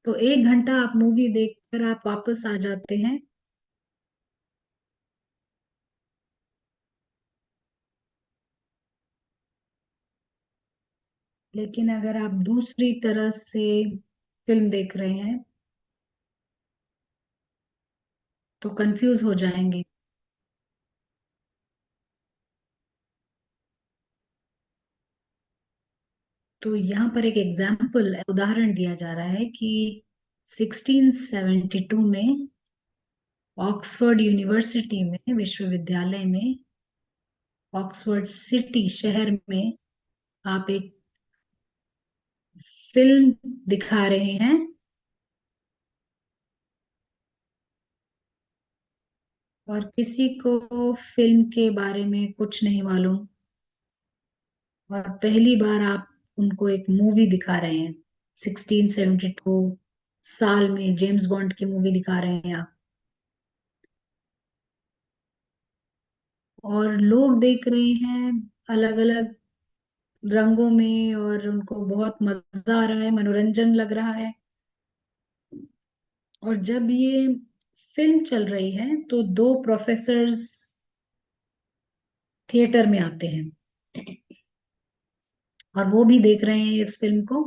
Speaker 1: तो 1 घंटा आप मूवी देखकर आप वापस आ जाते हैं। लेकिन अगर आप दूसरी तरह से फिल्म देख रहे हैं तो कंफ्यूज हो जाएंगे। तो यहाँ पर एक एग्जाम्पल, उदाहरण दिया जा रहा है कि 1672 में ऑक्सफोर्ड यूनिवर्सिटी में, विश्वविद्यालय में, ऑक्सफोर्ड सिटी शहर में आप एक फिल्म दिखा रहे हैं, और किसी को फिल्म के बारे में कुछ नहीं मालूम, और पहली बार आप उनको एक मूवी दिखा रहे हैं। 1672 साल में जेम्स बॉन्ड की मूवी दिखा रहे हैं आप, और लोग देख रहे हैं अलग अलग रंगों में, और उनको बहुत मजा आ रहा है, मनोरंजन लग रहा है। और जब ये फिल्म चल रही है तो दो प्रोफेसर्स थिएटर में आते हैं, और वो भी देख रहे हैं इस फिल्म को।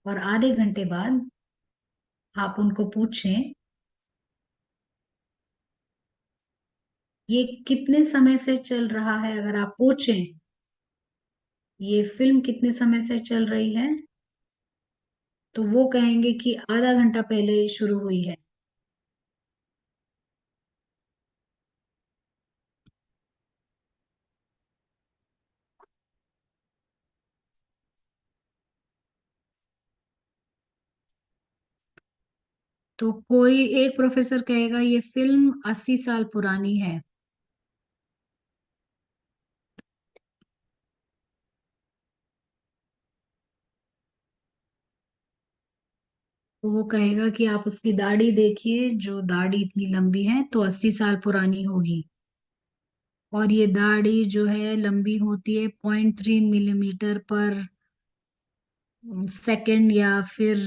Speaker 1: और आधे घंटे बाद आप उनको पूछें, ये कितने समय से चल रहा है, अगर आप पूछें ये फिल्म कितने समय से चल रही है, तो वो कहेंगे कि आधा घंटा पहले शुरू हुई है। तो कोई एक प्रोफेसर कहेगा ये फिल्म 80 साल पुरानी है। तो वो कहेगा कि आप उसकी दाढ़ी देखिए, जो दाढ़ी इतनी लंबी है तो 80 साल पुरानी होगी। और ये दाढ़ी जो है लंबी होती है 0.3 मिलीमीटर पर सेकंड, या फिर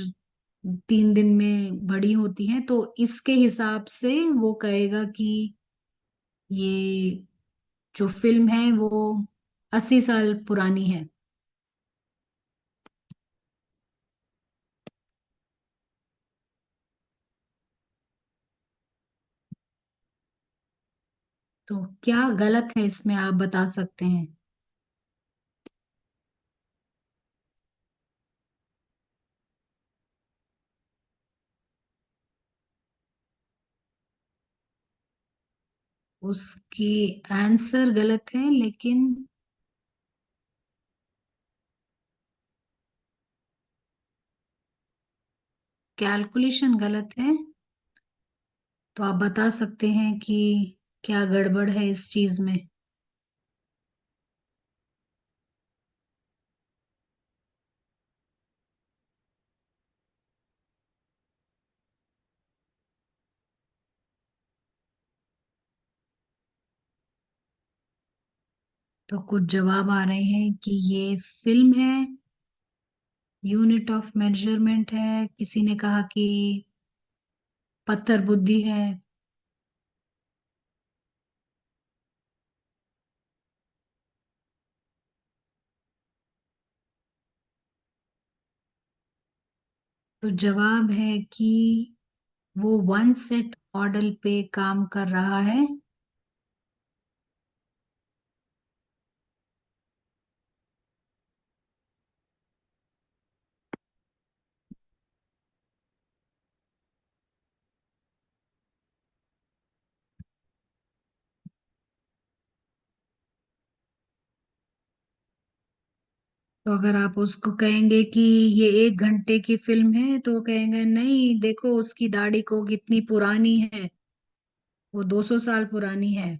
Speaker 1: 3 दिन में बड़ी होती है। तो इसके हिसाब से वो कहेगा कि ये जो फिल्म है वो 80 साल पुरानी है। तो क्या गलत है इसमें, आप बता सकते हैं? उसकी आंसर गलत है, लेकिन कैलकुलेशन गलत है। तो आप बता सकते हैं कि क्या गड़बड़ है इस चीज में? तो कुछ जवाब आ रहे हैं कि ये फिल्म है, यूनिट ऑफ मेजरमेंट है, किसी ने कहा कि पत्थर बुद्धि है। तो जवाब है कि वो वन सेट मॉडल पे काम कर रहा है। तो अगर आप उसको कहेंगे कि ये 1 घंटे की फिल्म है तो वो कहेंगे नहीं, देखो उसकी दाढ़ी को कितनी पुरानी है, वो 200 साल पुरानी है।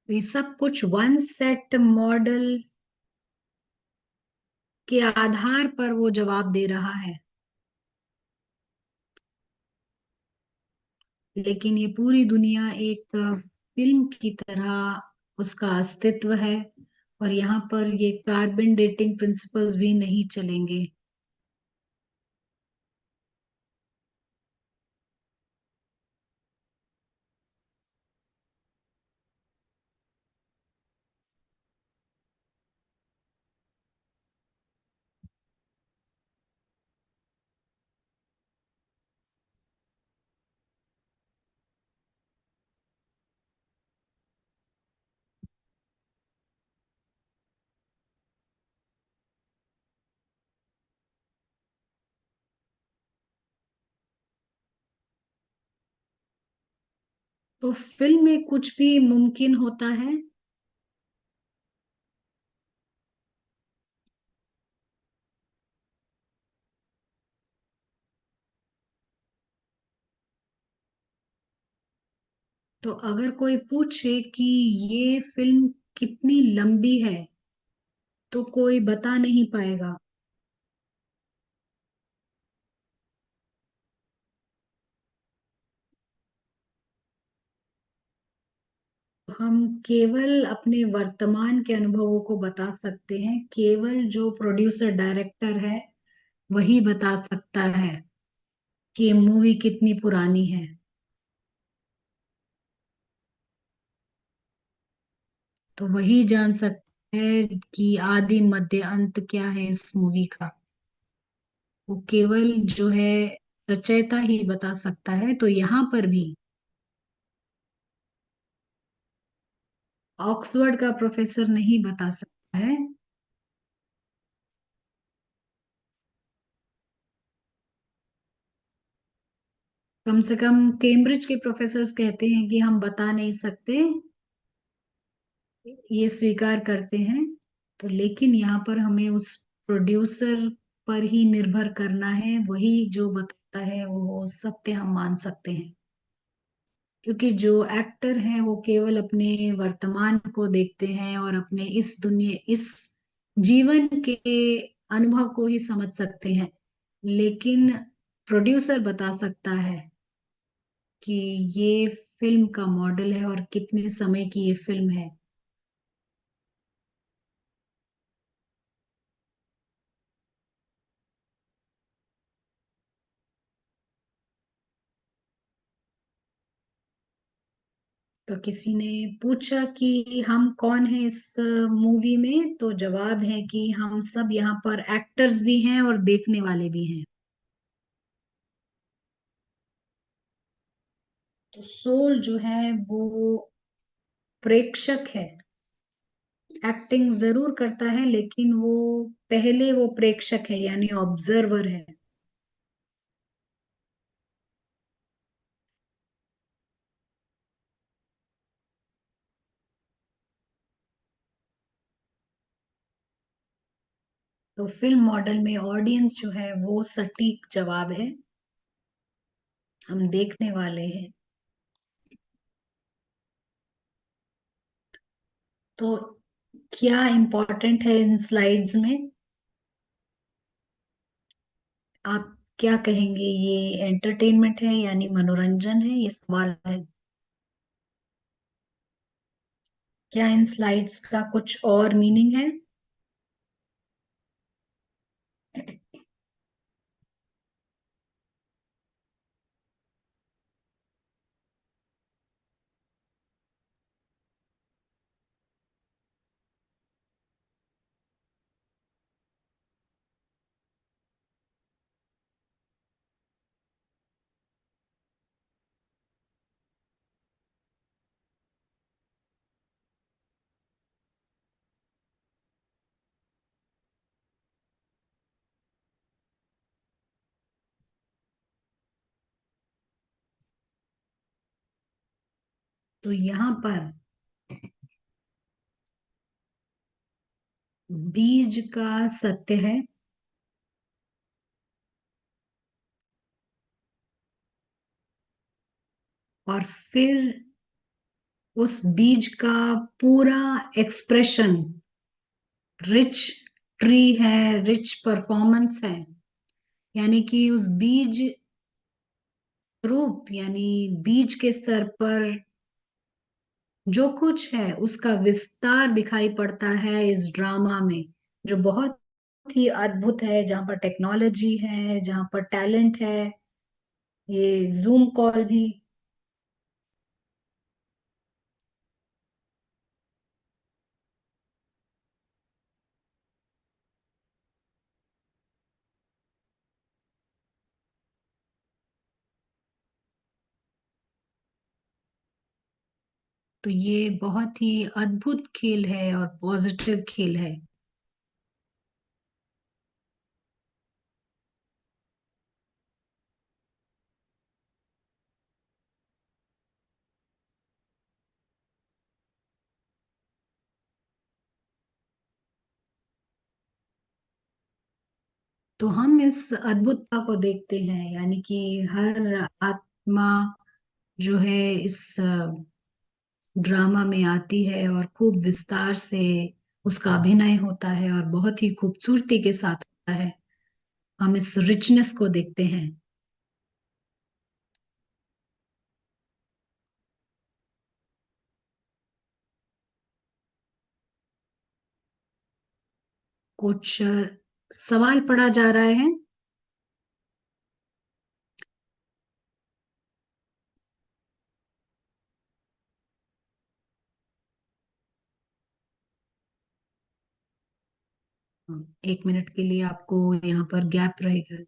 Speaker 1: ये सब कुछ वन सेट मॉडल के आधार पर वो जवाब दे रहा है, लेकिन ये पूरी दुनिया एक फिल्म की तरह उसका अस्तित्व है, और यहाँ पर ये कार्बन डेटिंग प्रिंसिपल्स भी नहीं चलेंगे। तो फिल्म में कुछ भी मुमकिन होता है। तो अगर कोई पूछे कि ये फिल्म कितनी लंबी है, तो कोई बता नहीं पाएगा। हम केवल अपने वर्तमान के अनुभवों को बता सकते हैं, केवल जो प्रोड्यूसर डायरेक्टर है वही बता सकता है कि ये मूवी कितनी पुरानी है। तो वही जान सकता है कि आदि मध्य अंत क्या है इस मूवी का। वो केवल जो है रचयिता ही बता सकता है। तो यहाँ पर भी ऑक्सफोर्ड का प्रोफेसर नहीं बता सकता है। कम से कम कैम्ब्रिज के प्रोफेसर्स कहते हैं कि हम बता नहीं सकते, ये स्वीकार करते हैं। तो लेकिन यहाँ पर हमें उस प्रोड्यूसर पर ही निर्भर करना है, वही जो बताता है वो सत्य हम मान सकते हैं। क्योंकि जो एक्टर हैं वो केवल अपने वर्तमान को देखते हैं और अपने इस दुनिया, इस जीवन के अनुभव को ही समझ सकते हैं। लेकिन प्रोड्यूसर बता सकता है कि ये फिल्म का मॉडल है और कितने समय की ये फिल्म है। तो किसी ने पूछा कि हम कौन है इस मूवी में, तो जवाब है कि हम सब यहाँ पर एक्टर्स भी हैं और देखने वाले भी हैं। तो सोल जो है वो प्रेक्षक है। एक्टिंग जरूर करता है लेकिन वो पहले वो प्रेक्षक है, यानी ऑब्जर्वर है। तो फिल्म मॉडल में ऑडियंस जो है वो सटीक जवाब है, हम देखने वाले हैं। तो क्या इम्पोर्टेंट है इन स्लाइड्स में, आप क्या कहेंगे? ये एंटरटेनमेंट है यानी मनोरंजन है, ये सवाल है। क्या इन स्लाइड्स का कुछ और मीनिंग है? तो यहाँ पर बीज का सत्य है, और फिर उस बीज का पूरा एक्सप्रेशन रिच ट्री है, रिच परफॉर्मेंस है। यानी कि उस बीज रूप, यानी बीज के स्तर पर जो कुछ है उसका विस्तार दिखाई पड़ता है इस ड्रामा में, जो बहुत ही अद्भुत है, जहाँ पर टेक्नोलॉजी है, जहाँ पर टैलेंट है, ये जूम कॉल भी। तो ये बहुत ही अद्भुत खेल है और पॉजिटिव खेल है। तो हम इस अद्भुतता को देखते हैं, यानी कि हर आत्मा जो है इस ड्रामा में आती है और खूब विस्तार से उसका अभिनय होता है और बहुत ही खूबसूरती के साथ होता है। हम इस रिचनेस को देखते हैं। कुछ सवाल पढ़ा जा रहा है। एक मिनट के लिए आपको यहाँ पर गैप रहेगा।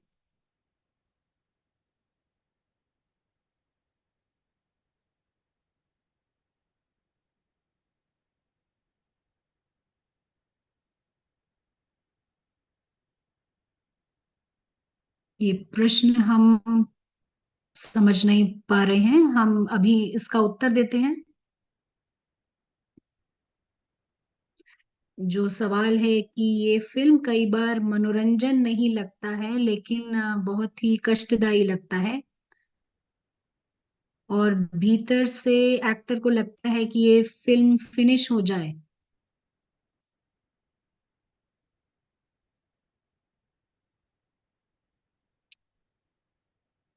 Speaker 1: ये प्रश्न हम समझ नहीं पा रहे हैं, हम अभी इसका उत्तर देते हैं। जो सवाल है कि ये फिल्म कई बार मनोरंजन नहीं लगता है, लेकिन बहुत ही कष्टदायी लगता है, और भीतर से एक्टर को लगता है कि ये फिल्म फिनिश हो जाए।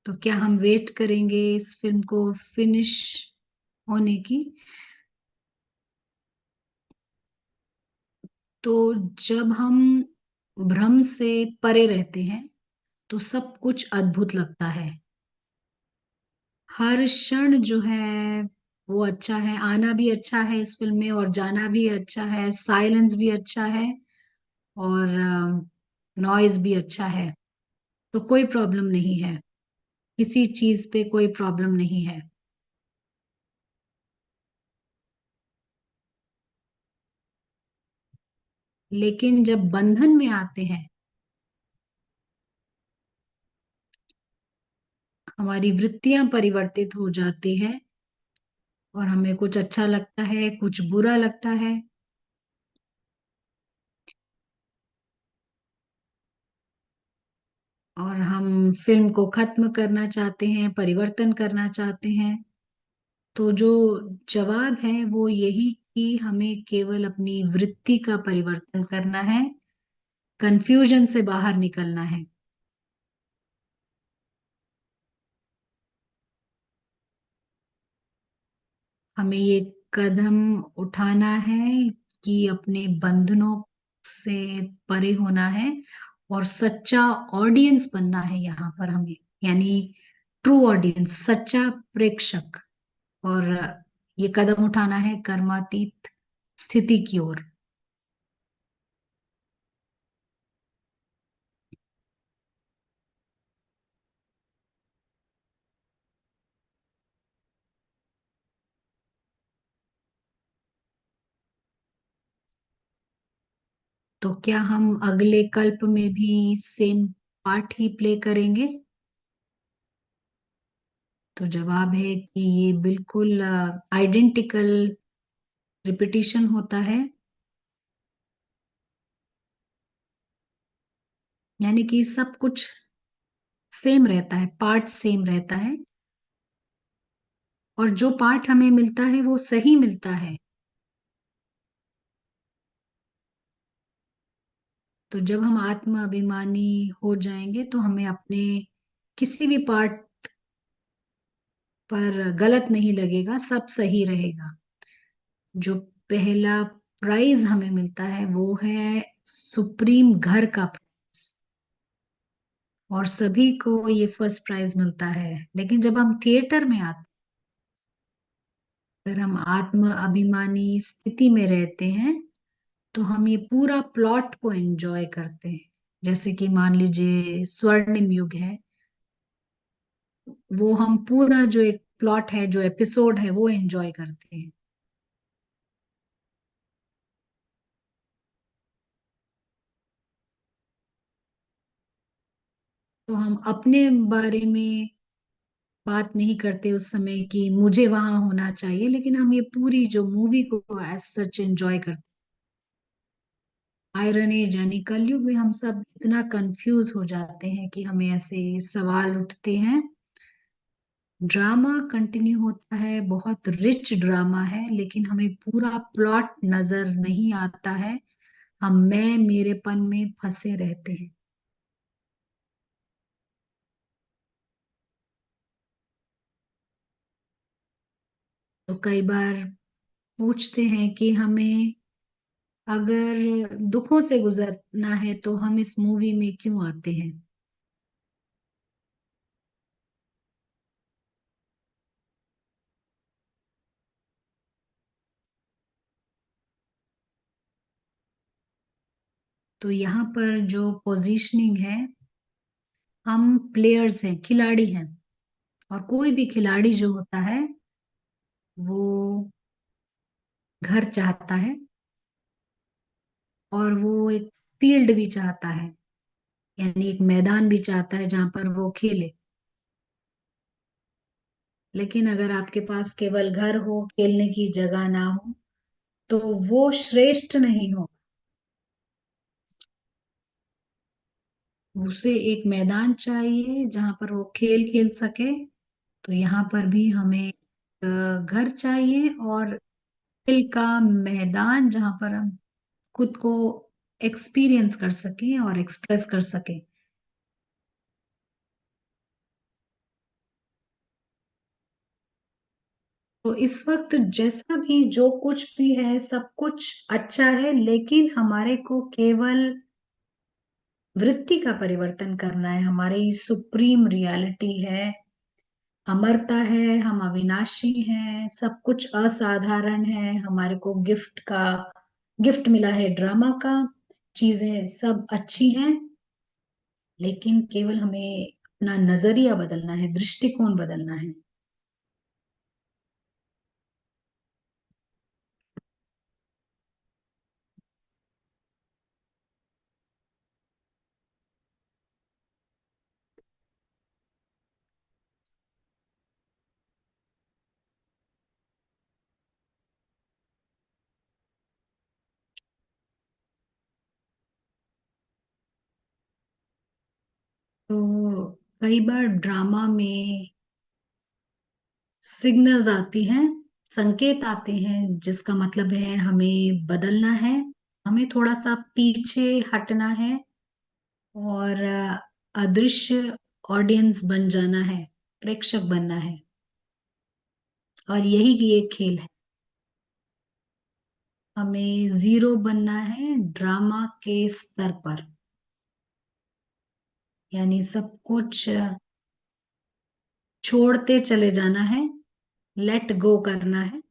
Speaker 1: तो क्या हम वेट करेंगे इस फिल्म को फिनिश होने की? तो जब हम भ्रम से परे रहते हैं तो सब कुछ अद्भुत लगता है। हर क्षण जो है वो अच्छा है, आना भी अच्छा है इस फिल्म में और जाना भी अच्छा है, साइलेंस भी अच्छा है, और नॉइज भी अच्छा है। तो कोई प्रॉब्लम नहीं है, किसी चीज पे कोई प्रॉब्लम नहीं है। लेकिन जब बंधन में आते हैं, हमारी वृत्तियां परिवर्तित हो जाती है, और हमें कुछ अच्छा लगता है, कुछ बुरा लगता है, और हम फिल्म को खत्म करना चाहते हैं, परिवर्तन करना चाहते हैं। तो जो जवाब है वो यही कि हमें केवल अपनी वृत्ति का परिवर्तन करना है, कंफ्यूजन से बाहर निकलना है। हमें ये कदम उठाना है कि अपने बंधनों से परे होना है, और सच्चा ऑडियंस बनना है यहाँ पर हमें, यानी ट्रू ऑडियंस, सच्चा प्रेक्षक। और ये कदम उठाना है कर्मातीत स्थिति की ओर। तो क्या हम अगले कल्प में भी सेम पार्ट ही प्ले करेंगे? तो जवाब है कि ये बिल्कुल आइडेंटिकल रिपीटिशन होता है, यानी कि सब कुछ सेम रहता है, पार्ट सेम रहता है, और जो पार्ट हमें मिलता है वो सही मिलता है। तो जब हम आत्म अभिमानी हो जाएंगे तो हमें अपने किसी भी पार्ट पर गलत नहीं लगेगा, सब सही रहेगा। जो पहला प्राइज हमें मिलता है वो है सुप्रीम घर का प्राइज, और सभी को ये फर्स्ट प्राइज मिलता है। लेकिन जब हम थिएटर में आते हैं, अगर हम आत्म अभिमानी स्थिति में रहते हैं, तो हम ये पूरा प्लॉट को एंजॉय करते हैं। जैसे कि मान लीजिए स्वर्णिम युग है, वो हम पूरा जो एक प्लॉट है, जो एपिसोड है, वो एंजॉय करते हैं। तो हम अपने बारे में बात नहीं करते उस समय कि मुझे वहां होना चाहिए, लेकिन हम ये पूरी जो मूवी को एज सच एंजॉय करते हैं। आयरन एज यानी कलयुग में हम सब इतना कंफ्यूज हो जाते हैं कि हमें ऐसे सवाल उठते हैं। ड्रामा कंटिन्यू होता है, बहुत रिच ड्रामा है, लेकिन हमें पूरा प्लॉट नजर नहीं आता है। हम मैं मेरेपन में फंसे रहते हैं। तो कई बार पूछते हैं कि हमें अगर दुखों से गुजरना है तो हम इस मूवी में क्यों आते हैं। तो यहाँ पर जो पोजीशनिंग है, हम प्लेयर्स हैं, खिलाड़ी हैं। और कोई भी खिलाड़ी जो होता है वो घर चाहता है, और वो एक फील्ड भी चाहता है, यानी एक मैदान भी चाहता है जहां पर वो खेले। लेकिन अगर आपके पास केवल घर हो, खेलने की जगह ना हो, तो वो श्रेष्ठ नहीं हो। उसे एक मैदान चाहिए जहां पर वो खेल खेल सके। तो यहाँ पर भी हमें घर चाहिए, और खेल का मैदान जहां पर हम खुद को एक्सपीरियंस कर सकें और एक्सप्रेस कर सकें। तो इस वक्त जैसा भी जो कुछ भी है, सब कुछ अच्छा है, लेकिन हमारे को केवल वृत्ति का परिवर्तन करना है। हमारी सुप्रीम रियलिटी है, अमरता है, हम अविनाशी हैं, सब कुछ असाधारण है। हमारे को गिफ्ट मिला है ड्रामा का, चीजें सब अच्छी हैं, लेकिन केवल हमें अपना नजरिया बदलना है, दृष्टिकोण बदलना है। तो कई बार ड्रामा में सिग्नल्स आती हैं, संकेत आते हैं, जिसका मतलब है हमें बदलना है, हमें थोड़ा सा पीछे हटना है, और अदृश्य ऑडियंस बन जाना है, प्रेक्षक बनना है। और यही की एक खेल है। हमें जीरो बनना है ड्रामा के स्तर पर, यानी सब कुछ छोड़ते चले जाना है, लेट गो करना है।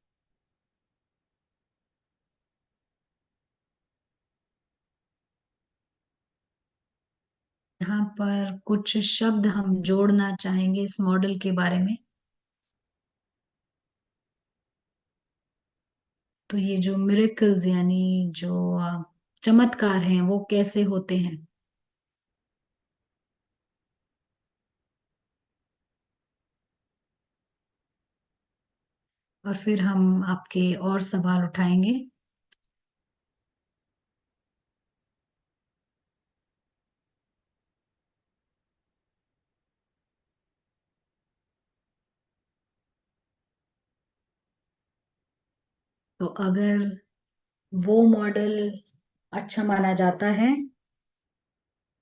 Speaker 1: यहाँ पर कुछ शब्द हम जोड़ना चाहेंगे इस मॉडल के बारे में। तो ये जो मिरेकल्स यानी जो चमत्कार हैं, वो कैसे होते हैं। और फिर हम आपके और सवाल उठाएंगे। तो अगर वो मॉडल अच्छा माना जाता है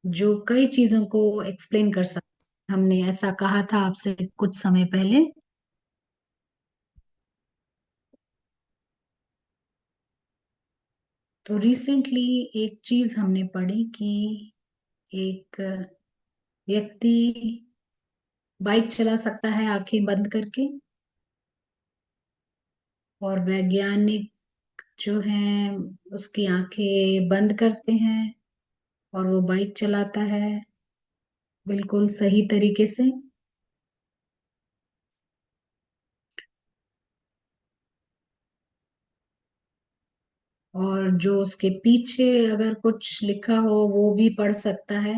Speaker 1: जो कई चीजों को एक्सप्लेन कर सकता, हमने ऐसा कहा था आपसे कुछ समय पहले। तो रिसेंटली एक चीज हमने पढ़ी कि एक व्यक्ति बाइक चला सकता है आंखें बंद करके, और वैज्ञानिक जो हैं उसकी आंखें बंद करते हैं और वो बाइक चलाता है बिल्कुल सही तरीके से। और जो उसके पीछे अगर कुछ लिखा हो वो भी पढ़ सकता है।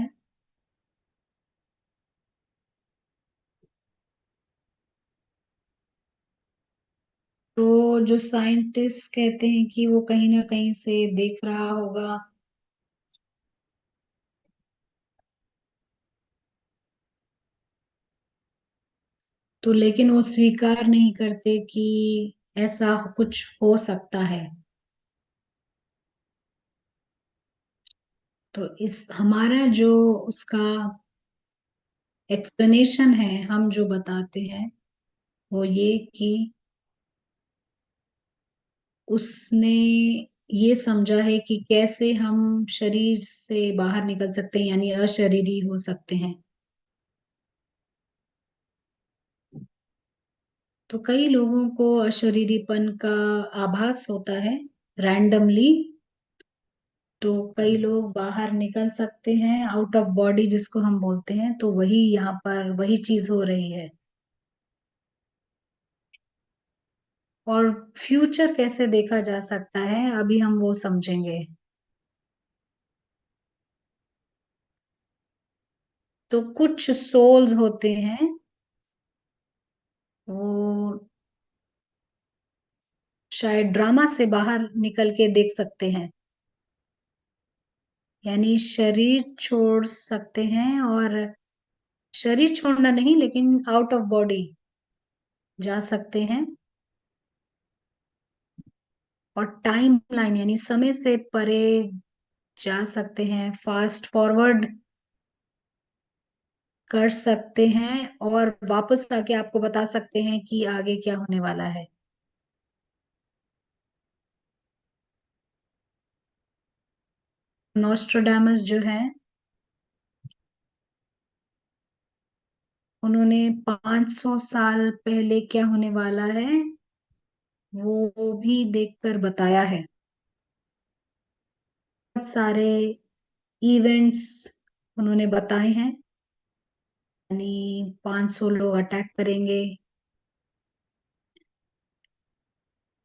Speaker 1: तो जो साइंटिस्ट कहते हैं कि वो कहीं ना कहीं से देख रहा होगा। तो लेकिन वो स्वीकार नहीं करते कि ऐसा कुछ हो सकता है। तो इस हमारा जो उसका एक्सप्लेनेशन है, हम जो बताते हैं वो ये कि उसने ये समझा है कि कैसे हम शरीर से बाहर निकल सकते हैं, यानी अशरीरी हो सकते हैं। तो कई लोगों को अशरीरीपन का आभास होता है रैंडमली। तो कई लोग बाहर निकल सकते हैं आउट ऑफ बॉडी जिसको हम बोलते हैं, तो वही यहाँ पर वही चीज हो रही है। और फ्यूचर कैसे देखा जा सकता है अभी हम वो समझेंगे। तो कुछ सोल्स होते हैं वो शायद ड्रामा से बाहर निकल के देख सकते हैं, यानी शरीर छोड़ सकते हैं, और शरीर छोड़ना नहीं लेकिन आउट ऑफ बॉडी जा सकते हैं, और टाइम लाइन यानी समय से परे जा सकते हैं, फास्ट फॉरवर्ड कर सकते हैं, और वापस आके आपको बता सकते हैं कि आगे क्या होने वाला है। नोस्ट्राडामस जो है उन्होंने 500 साल पहले क्या होने वाला है वो भी देखकर बताया है। बहुत सारे इवेंट्स उन्होंने बताए हैं, यानी 500 लोग अटैक करेंगे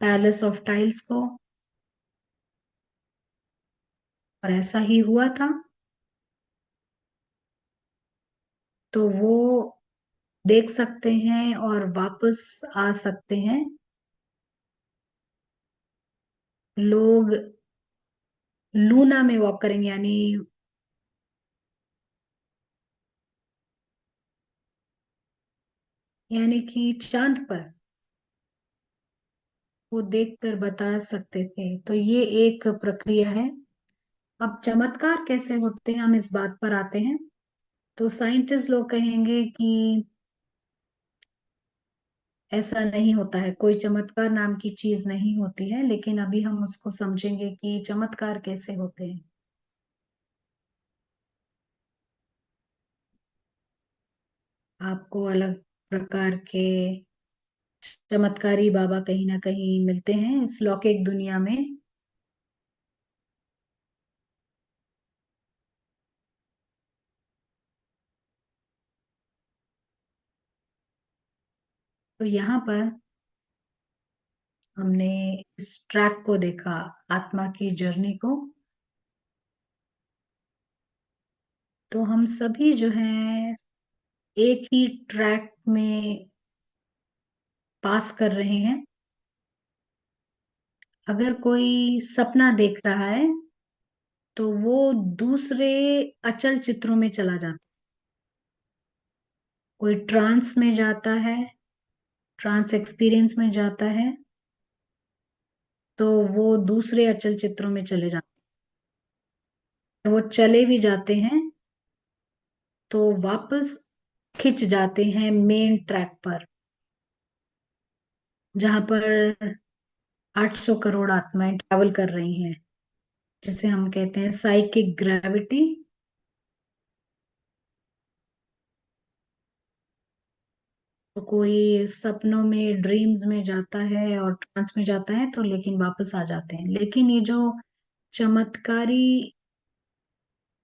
Speaker 1: पैलेस ऑफ टाइल्स को, और ऐसा ही हुआ था। तो वो देख सकते हैं और वापस आ सकते हैं। लोग लूना में वॉक करेंगे, यानी कि चांद पर वो देखकर बता सकते थे। तो ये एक प्रक्रिया है। अब चमत्कार कैसे होते हैं हम इस बात पर आते हैं। तो साइंटिस्ट लोग कहेंगे कि ऐसा नहीं होता है, कोई चमत्कार नाम की चीज नहीं होती है, लेकिन अभी हम उसको समझेंगे कि चमत्कार कैसे होते हैं। आपको अलग प्रकार के चमत्कारी बाबा कहीं ना कहीं मिलते हैं इस लौकिक दुनिया में। तो यहाँ पर हमने इस ट्रैक को देखा, आत्मा की जर्नी को। तो हम सभी जो हैं एक ही ट्रैक में पास कर रहे हैं। अगर कोई सपना देख रहा है तो वो दूसरे अचल चित्रों में चला जाता है। कोई ट्रांस में जाता है, ट्रांस एक्सपीरियंस में जाता है, तो वो दूसरे अचल चित्रों में चले जाते हैं। वो चले भी जाते हैं तो वापस खिंच जाते हैं मेन ट्रैक पर, जहां पर 800 करोड़ आत्माएं ट्रैवल कर रही हैं, जिसे हम कहते हैं साइकिक ग्रेविटी। तो कोई सपनों में, ड्रीम्स में जाता है और ट्रांस में जाता है तो लेकिन वापस आ जाते हैं। लेकिन ये जो चमत्कारी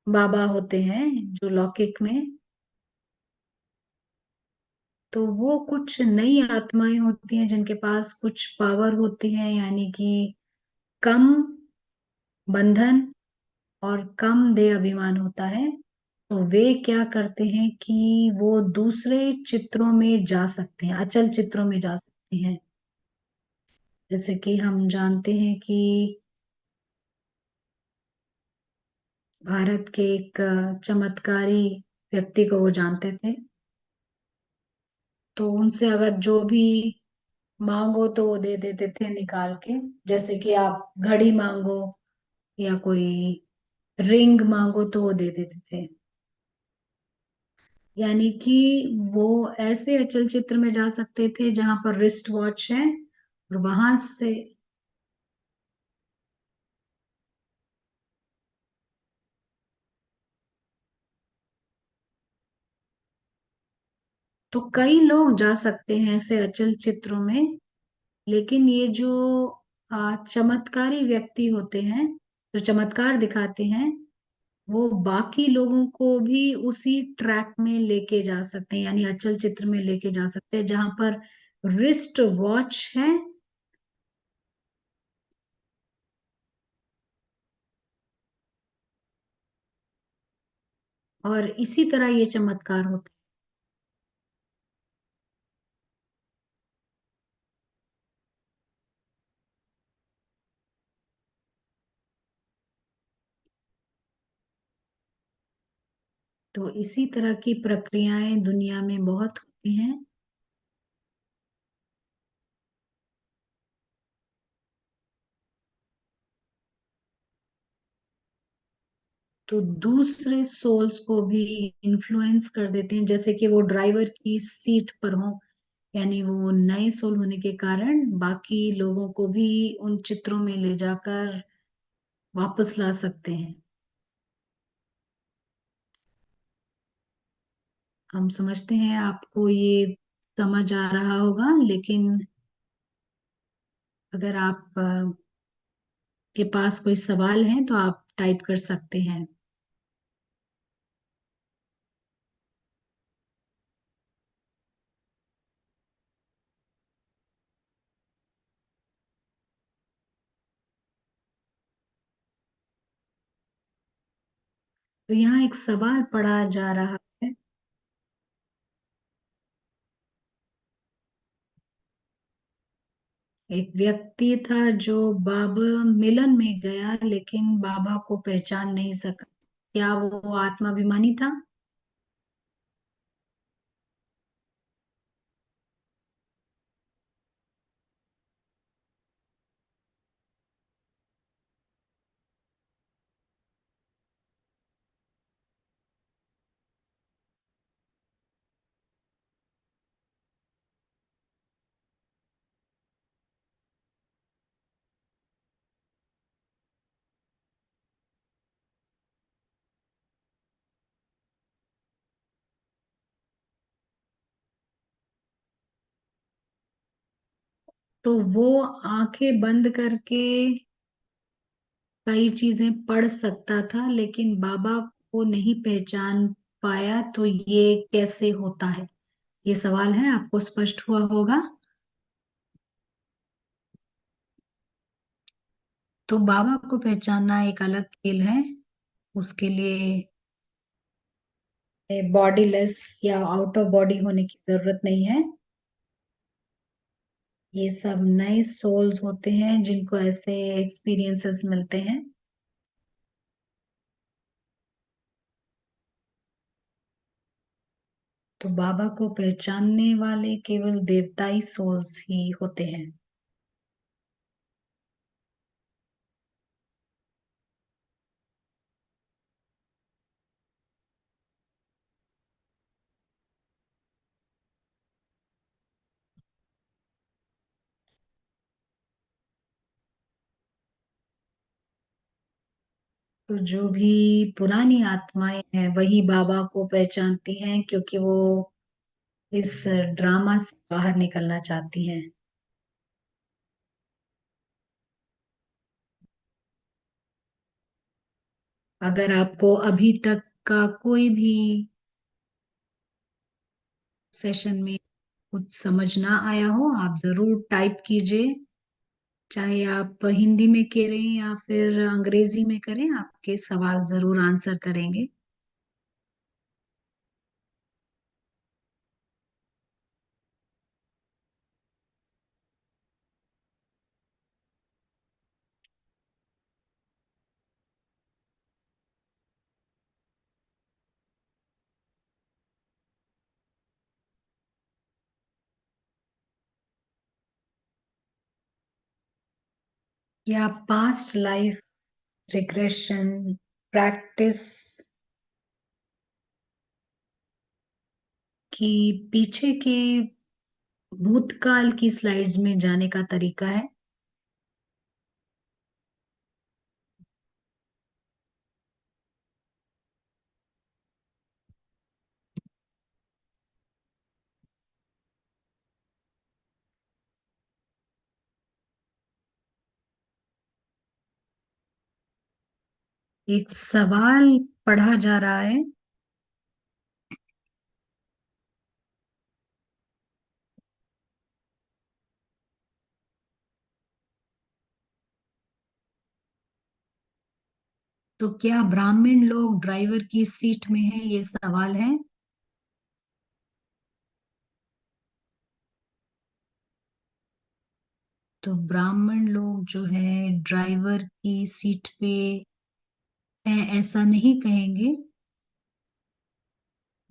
Speaker 1: बाबा होते हैं जो लौकिक में, तो वो कुछ नई आत्माएं होती हैं जिनके पास कुछ पावर होती है, यानी कि कम बंधन और कम देह अभिमान होता है। तो वे क्या करते हैं कि वो दूसरे चित्रों में जा सकते हैं, अचल चित्रों में जा सकते हैं। जैसे कि हम जानते हैं कि भारत के एक चमत्कारी व्यक्ति को वो जानते थे, तो उनसे अगर जो भी मांगो तो वो दे देते थे निकाल के। जैसे कि आप घड़ी मांगो या कोई रिंग मांगो तो वो दे देते थे। यानी कि वो ऐसे अचल चित्र में जा सकते थे जहां पर रिस्ट वॉच है, और वहां से तो कई लोग जा सकते हैं ऐसे अचल चित्रों में। लेकिन ये जो चमत्कारी व्यक्ति होते हैं, जो चमत्कार दिखाते हैं, वो बाकी लोगों को भी उसी ट्रैक में लेके जा सकते हैं, यानी अचल चित्र में लेके जा सकते हैं जहां पर रिस्ट वॉच है। और इसी तरह ये चमत्कार होता है। तो इसी तरह की प्रक्रियाएं दुनिया में बहुत होती हैं। तो दूसरे सोल्स को भी इन्फ्लुएंस कर देते हैं, जैसे कि वो ड्राइवर की सीट पर हो, यानी वो नए सोल होने के कारण बाकी लोगों को भी उन चित्रों में ले जाकर वापस ला सकते हैं। हम समझते हैं आपको ये समझ आ रहा होगा, लेकिन अगर आप के पास कोई सवाल है तो आप टाइप कर सकते हैं। तो यहाँ एक सवाल पढ़ा जा रहा है। एक व्यक्ति था जो बाबा मिलन में गया लेकिन बाबा को पहचान नहीं सका। क्या वो आत्माभिमानी था? तो वो आंखें बंद करके कई चीजें पढ़ सकता था लेकिन बाबा को नहीं पहचान पाया, तो ये कैसे होता है? ये सवाल है, आपको स्पष्ट हुआ होगा। तो बाबा को पहचानना एक अलग खेल है। उसके लिए बॉडीलेस या आउट ऑफ बॉडी होने की जरूरत नहीं है। ये सब नए सोल्स होते हैं जिनको ऐसे एक्सपीरियंसेस मिलते हैं। तो बाबा को पहचानने वाले केवल देवताई सोल्स ही होते हैं। तो जो भी पुरानी आत्माएं हैं वही बाबा को पहचानती हैं, क्योंकि वो इस ड्रामा से बाहर निकलना चाहती हैं। अगर आपको अभी तक का कोई भी सेशन में कुछ समझ ना आया हो, आप जरूर टाइप कीजिए। चाहे आप हिंदी में करें या फिर अंग्रेजी में करें, आपके सवाल जरूर आंसर करेंगे। या पास्ट लाइफ रिग्रेशन प्रैक्टिस की पीछे के भूतकाल की स्लाइड्स में जाने का तरीका है। एक सवाल पढ़ा जा रहा है। तो क्या ब्राह्मण लोग ड्राइवर की सीट में हैं, ये सवाल है। तो ब्राह्मण लोग जो है ड्राइवर की सीट पे हैं ऐसा नहीं कहेंगे,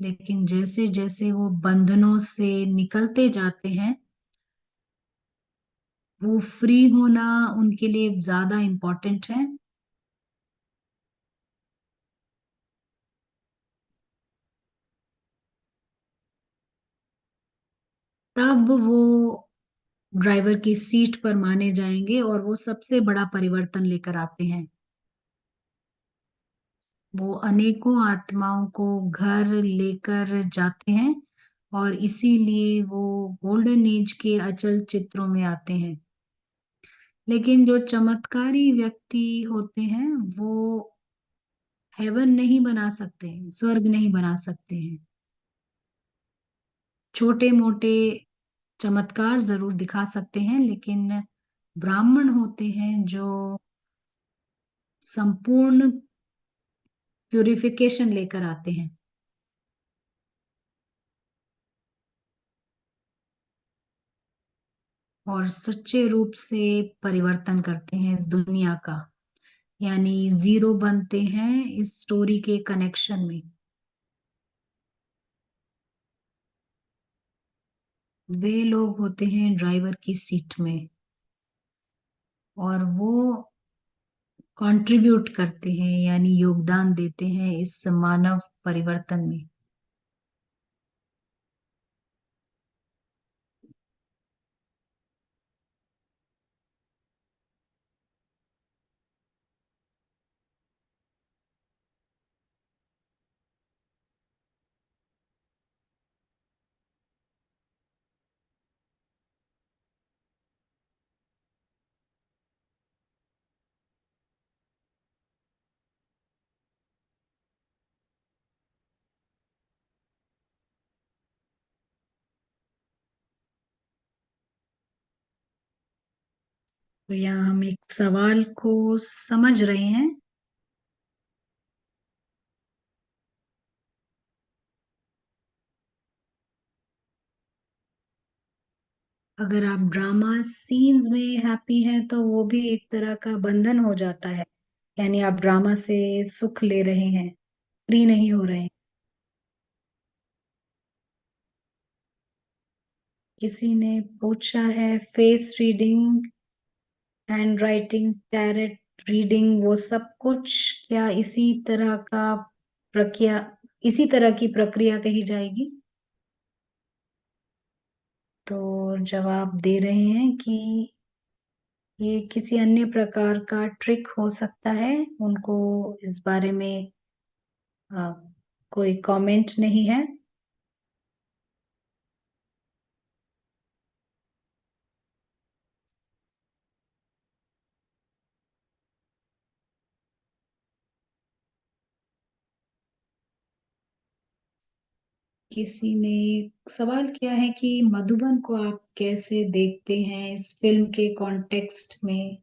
Speaker 1: लेकिन जैसे जैसे वो बंधनों से निकलते जाते हैं, वो फ्री होना उनके लिए ज्यादा इम्पोर्टेंट है। तब वो ड्राइवर की सीट पर माने जाएंगे और वो सबसे बड़ा परिवर्तन लेकर आते हैं। वो अनेकों आत्माओं को घर लेकर जाते हैं और इसीलिए वो गोल्डन एज के अचल चित्रों में आते हैं। लेकिन जो चमत्कारी व्यक्ति होते हैं वो हेवन नहीं बना सकते, स्वर्ग नहीं बना सकते हैं। छोटे मोटे चमत्कार जरूर दिखा सकते हैं, लेकिन ब्राह्मण होते हैं जो संपूर्ण प्यूरिफिकेशन लेकर आते हैं और सच्चे रूप से परिवर्तन करते हैं इस दुनिया का, यानी जीरो बनते हैं इस स्टोरी के कनेक्शन में। वे लोग होते हैं ड्राइवर की सीट में और वो कंट्रीब्यूट करते हैं, यानी योगदान देते हैं इस मानव परिवर्तन में। तो यहाँ हम एक सवाल को समझ रहे हैं। अगर आप ड्रामा सीन्स में हैप्पी हैं तो वो भी एक तरह का बंधन हो जाता है। यानी आप ड्रामा से सुख ले रहे हैं, फ्री नहीं हो रहे हैं। किसी ने पूछा है face reading, hand writing, tarot reading, वो सब कुछ क्या प्रक्रिया इसी तरह की प्रक्रिया कही जाएगी? तो जवाब दे रहे हैं कि ये किसी अन्य प्रकार का ट्रिक हो सकता है। उनको इस बारे में अ, कोई कमेंट नहीं है। किसी ने सवाल किया है कि मधुबन को आप कैसे देखते हैं इस फिल्म के कॉन्टेक्स्ट में,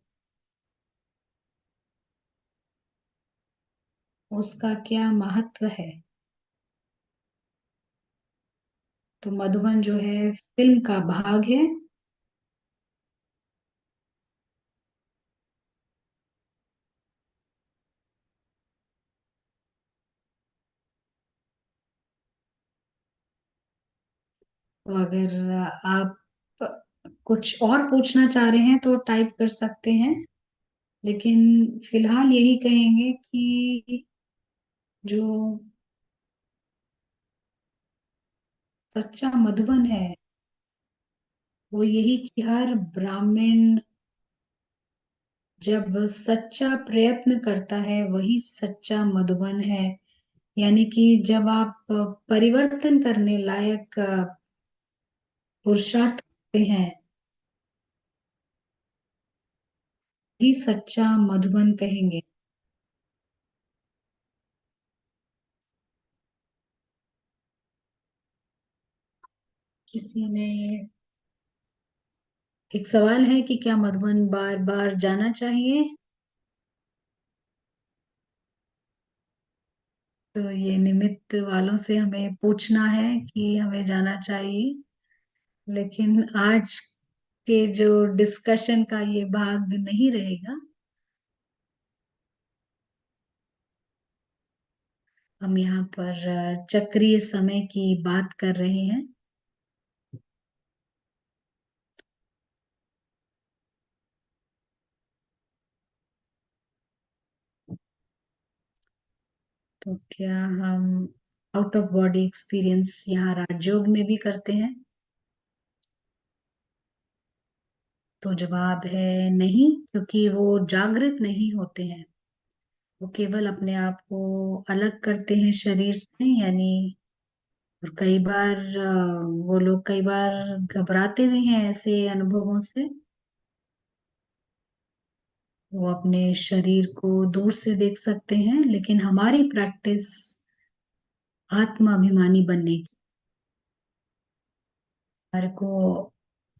Speaker 1: उसका क्या महत्व है? तो मधुबन जो है फिल्म का भाग है। तो अगर आप कुछ और पूछना चाह रहे हैं तो टाइप कर सकते हैं, लेकिन फिलहाल यही कहेंगे कि जो सच्चा मधुबन है वो यही कि हर ब्राह्मण जब सच्चा प्रयत्न करता है वही सच्चा मधुबन है। यानी कि जब आप परिवर्तन करने लायक पुरुषार्थ करते हैं, ही सच्चा मधुबन कहेंगे। किसी ने एक सवाल है कि क्या मधुबन बार बार जाना चाहिए? तो ये निमित्त वालों से हमें पूछना है कि हमें जाना चाहिए। लेकिन आज के जो डिस्कशन का ये भाग नहीं रहेगा। हम यहाँ पर चक्रीय समय की बात कर रहे हैं। तो क्या हम आउट ऑफ बॉडी एक्सपीरियंस यहाँ राजयोग में भी करते हैं? तो जवाब है नहीं, क्योंकि वो जागृत नहीं होते हैं। वो केवल अपने आप को अलग करते हैं शरीर से। यानी और कई बार वो लोग कई बार घबराते भी हैं ऐसे अनुभवों से। वो अपने शरीर को दूर से देख सकते हैं, लेकिन हमारी प्रैक्टिस आत्माभिमानी बनने की। हमारे को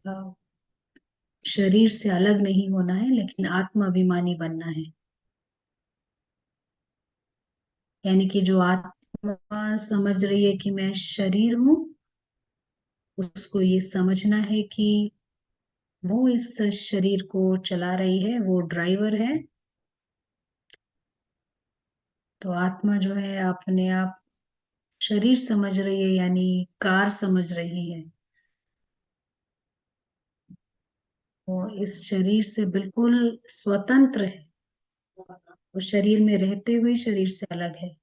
Speaker 1: अ, शरीर से अलग नहीं होना है, लेकिन आत्माभिमानी बनना है। यानी कि जो आत्मा समझ रही है कि मैं शरीर हूं, उसको ये समझना है कि वो इस शरीर को चला रही है, वो ड्राइवर है। तो आत्मा जो है अपने आप शरीर समझ रही है, यानी कार समझ रही है। वो इस शरीर से बिल्कुल स्वतंत्र है। वो शरीर में रहते हुए शरीर से अलग है।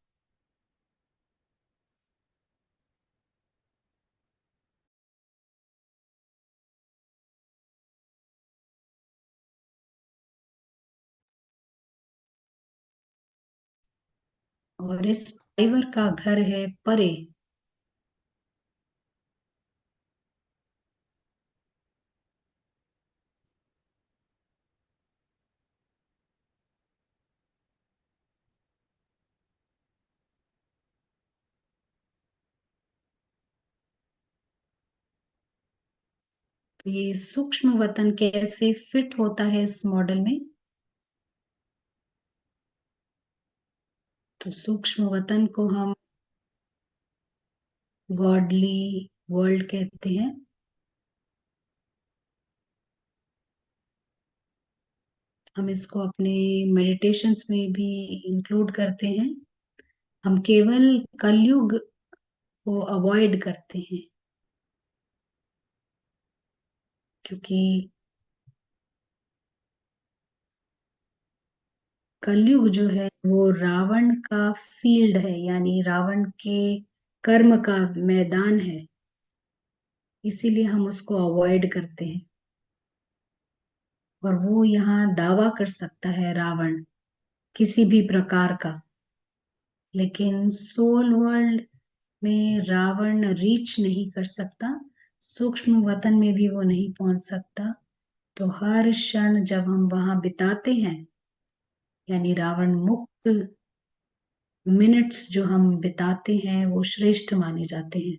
Speaker 1: और इस ड्राइवर का घर है परे। तो ये सूक्ष्म वतन कैसे फिट होता है इस मॉडल में? तो सूक्ष्म वतन को हम गॉडली वर्ल्ड कहते हैं। हम इसको अपने मेडिटेशंस में भी इंक्लूड करते हैं। हम केवल कलयुग को अवॉइड करते हैं, क्योंकि कलयुग जो है वो रावण का फील्ड है, यानी रावण के कर्म का मैदान है। इसीलिए हम उसको अवॉइड करते हैं। और वो यहाँ दावा कर सकता है रावण किसी भी प्रकार का, लेकिन सोल वर्ल्ड में रावण रीच नहीं कर सकता, सूक्ष्म वतन में भी वो नहीं पहुंच सकता। तो हर क्षण जब हम वहां बिताते हैं, यानी रावण मुक्त मिनट्स जो हम बिताते हैं, वो श्रेष्ठ माने जाते हैं।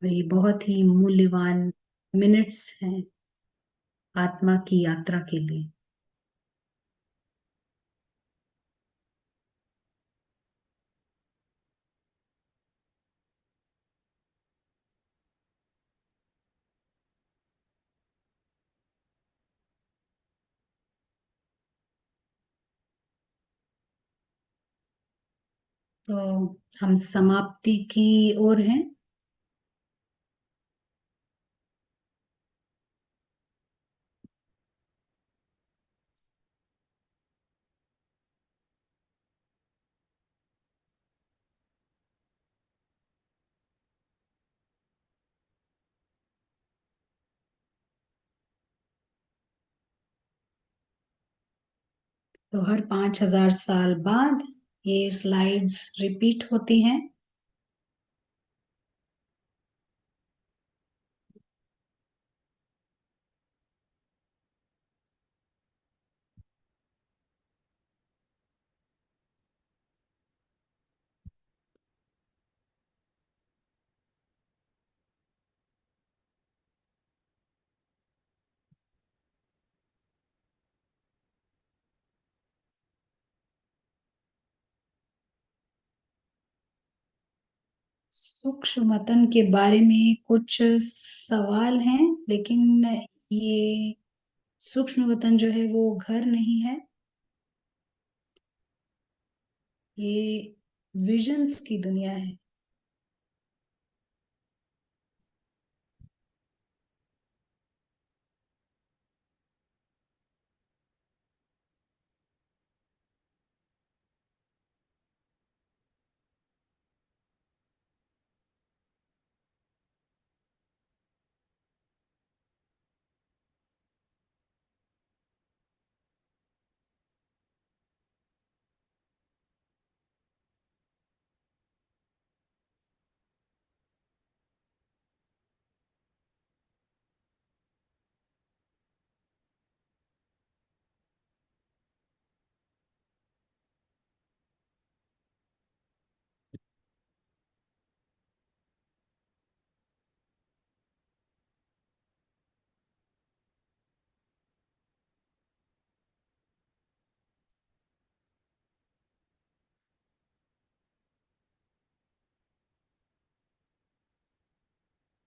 Speaker 1: और ये बहुत ही मूल्यवान मिनट्स हैं आत्मा की यात्रा के लिए। तो हम समाप्ति की ओर हैं। तो हर 5,000 साल बाद ये स्लाइड्स रिपीट होती हैं। सूक्ष्म वतन के बारे में कुछ सवाल हैं, लेकिन ये सूक्ष्म वतन जो है वो घर नहीं है, ये विजन्स की दुनिया है।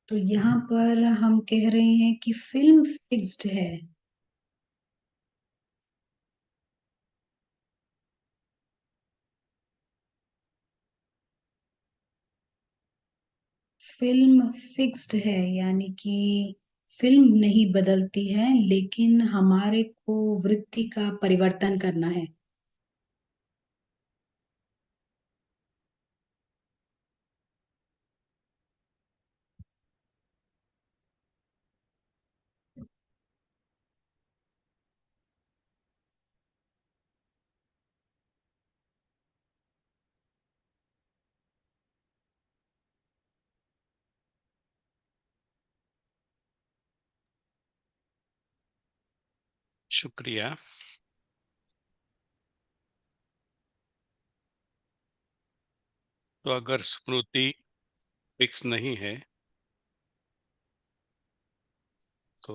Speaker 1: तो यहाँ पर हम कह रहे हैं कि फिल्म फिक्स्ड है। फिल्म फिक्स्ड है, यानी कि फिल्म नहीं बदलती है, लेकिन हमारे को वृत्ति का परिवर्तन करना है।
Speaker 2: शुक्रिया। तो अगर स्मृति फिक्स नहीं है तो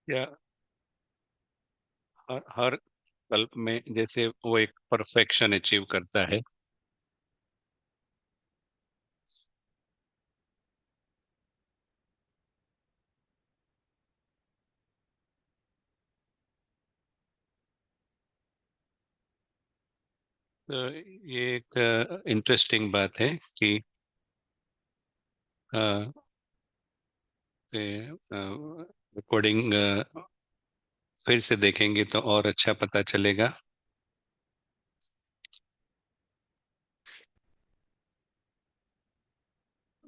Speaker 2: क्या हर कल्प में जैसे वो एक परफेक्शन अचीव करता है। तो ये एक इंटरेस्टिंग बात है कि रिकॉर्डिंग फिर से देखेंगे तो और अच्छा पता चलेगा।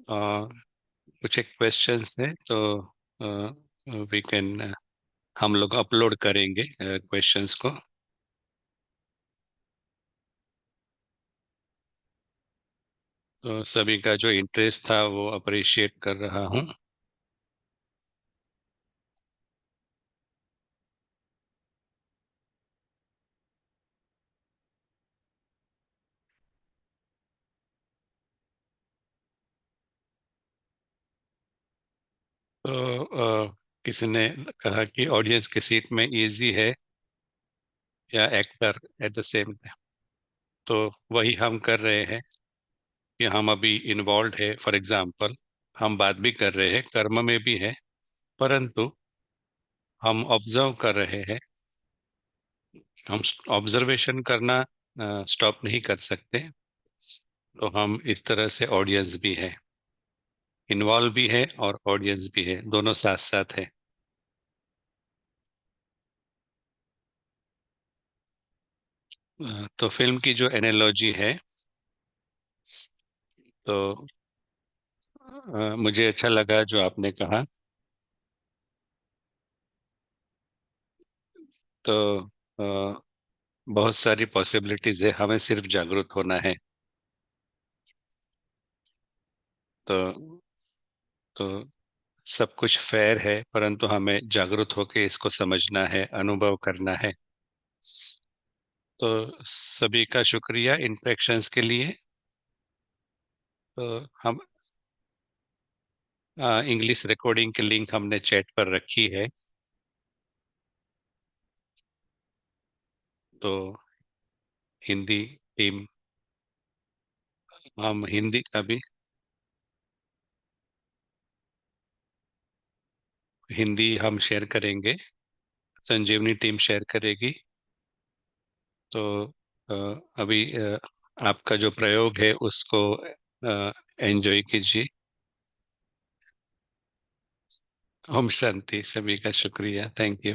Speaker 2: और कुछ एक क्वेश्चंस है तो वी कैन हम लोग अपलोड करेंगे क्वेश्चंस को। तो सभी का जो इंटरेस्ट था वो अप्रिशिएट कर रहा हूँ। तो किसी ने कहा कि ऑडियंस की सीट में इजी है या actor at the same time. तो वही हम कर रहे हैं कि हम अभी इन्वॉल्व है। फॉर एग्जांपल हम बात भी कर रहे हैं, कर्म में भी है, परंतु हम ऑब्जर्व कर रहे हैं। हम ऑब्जर्वेशन करना स्टॉप नहीं कर सकते। तो हम इस तरह से ऑडियंस भी है, इन्वॉल्व भी है और ऑडियंस भी है, दोनों साथ साथ है। तो फिल्म की जो एनालॉजी है, तो मुझे अच्छा लगा जो आपने कहा। तो अ, बहुत सारी पॉसिबिलिटीज है, हमें सिर्फ जागरूक होना है। तो तो सब कुछ फेयर है, परंतु हमें जागरूक होकर इसको समझना है, अनुभव करना है। तो सभी का शुक्रिया इंटरेक्शंस के लिए। तो हम इंग्लिश रिकॉर्डिंग की लिंक हमने चैट पर रखी है। तो हिंदी टीम, हम हिंदी का भी, हिंदी हम शेयर करेंगे, संजीवनी टीम शेयर करेगी। तो अ, अभी आपका जो प्रयोग है उसको एंजॉय कीजिए। ओम शांति। सभी का शुक्रिया, थैंक यू।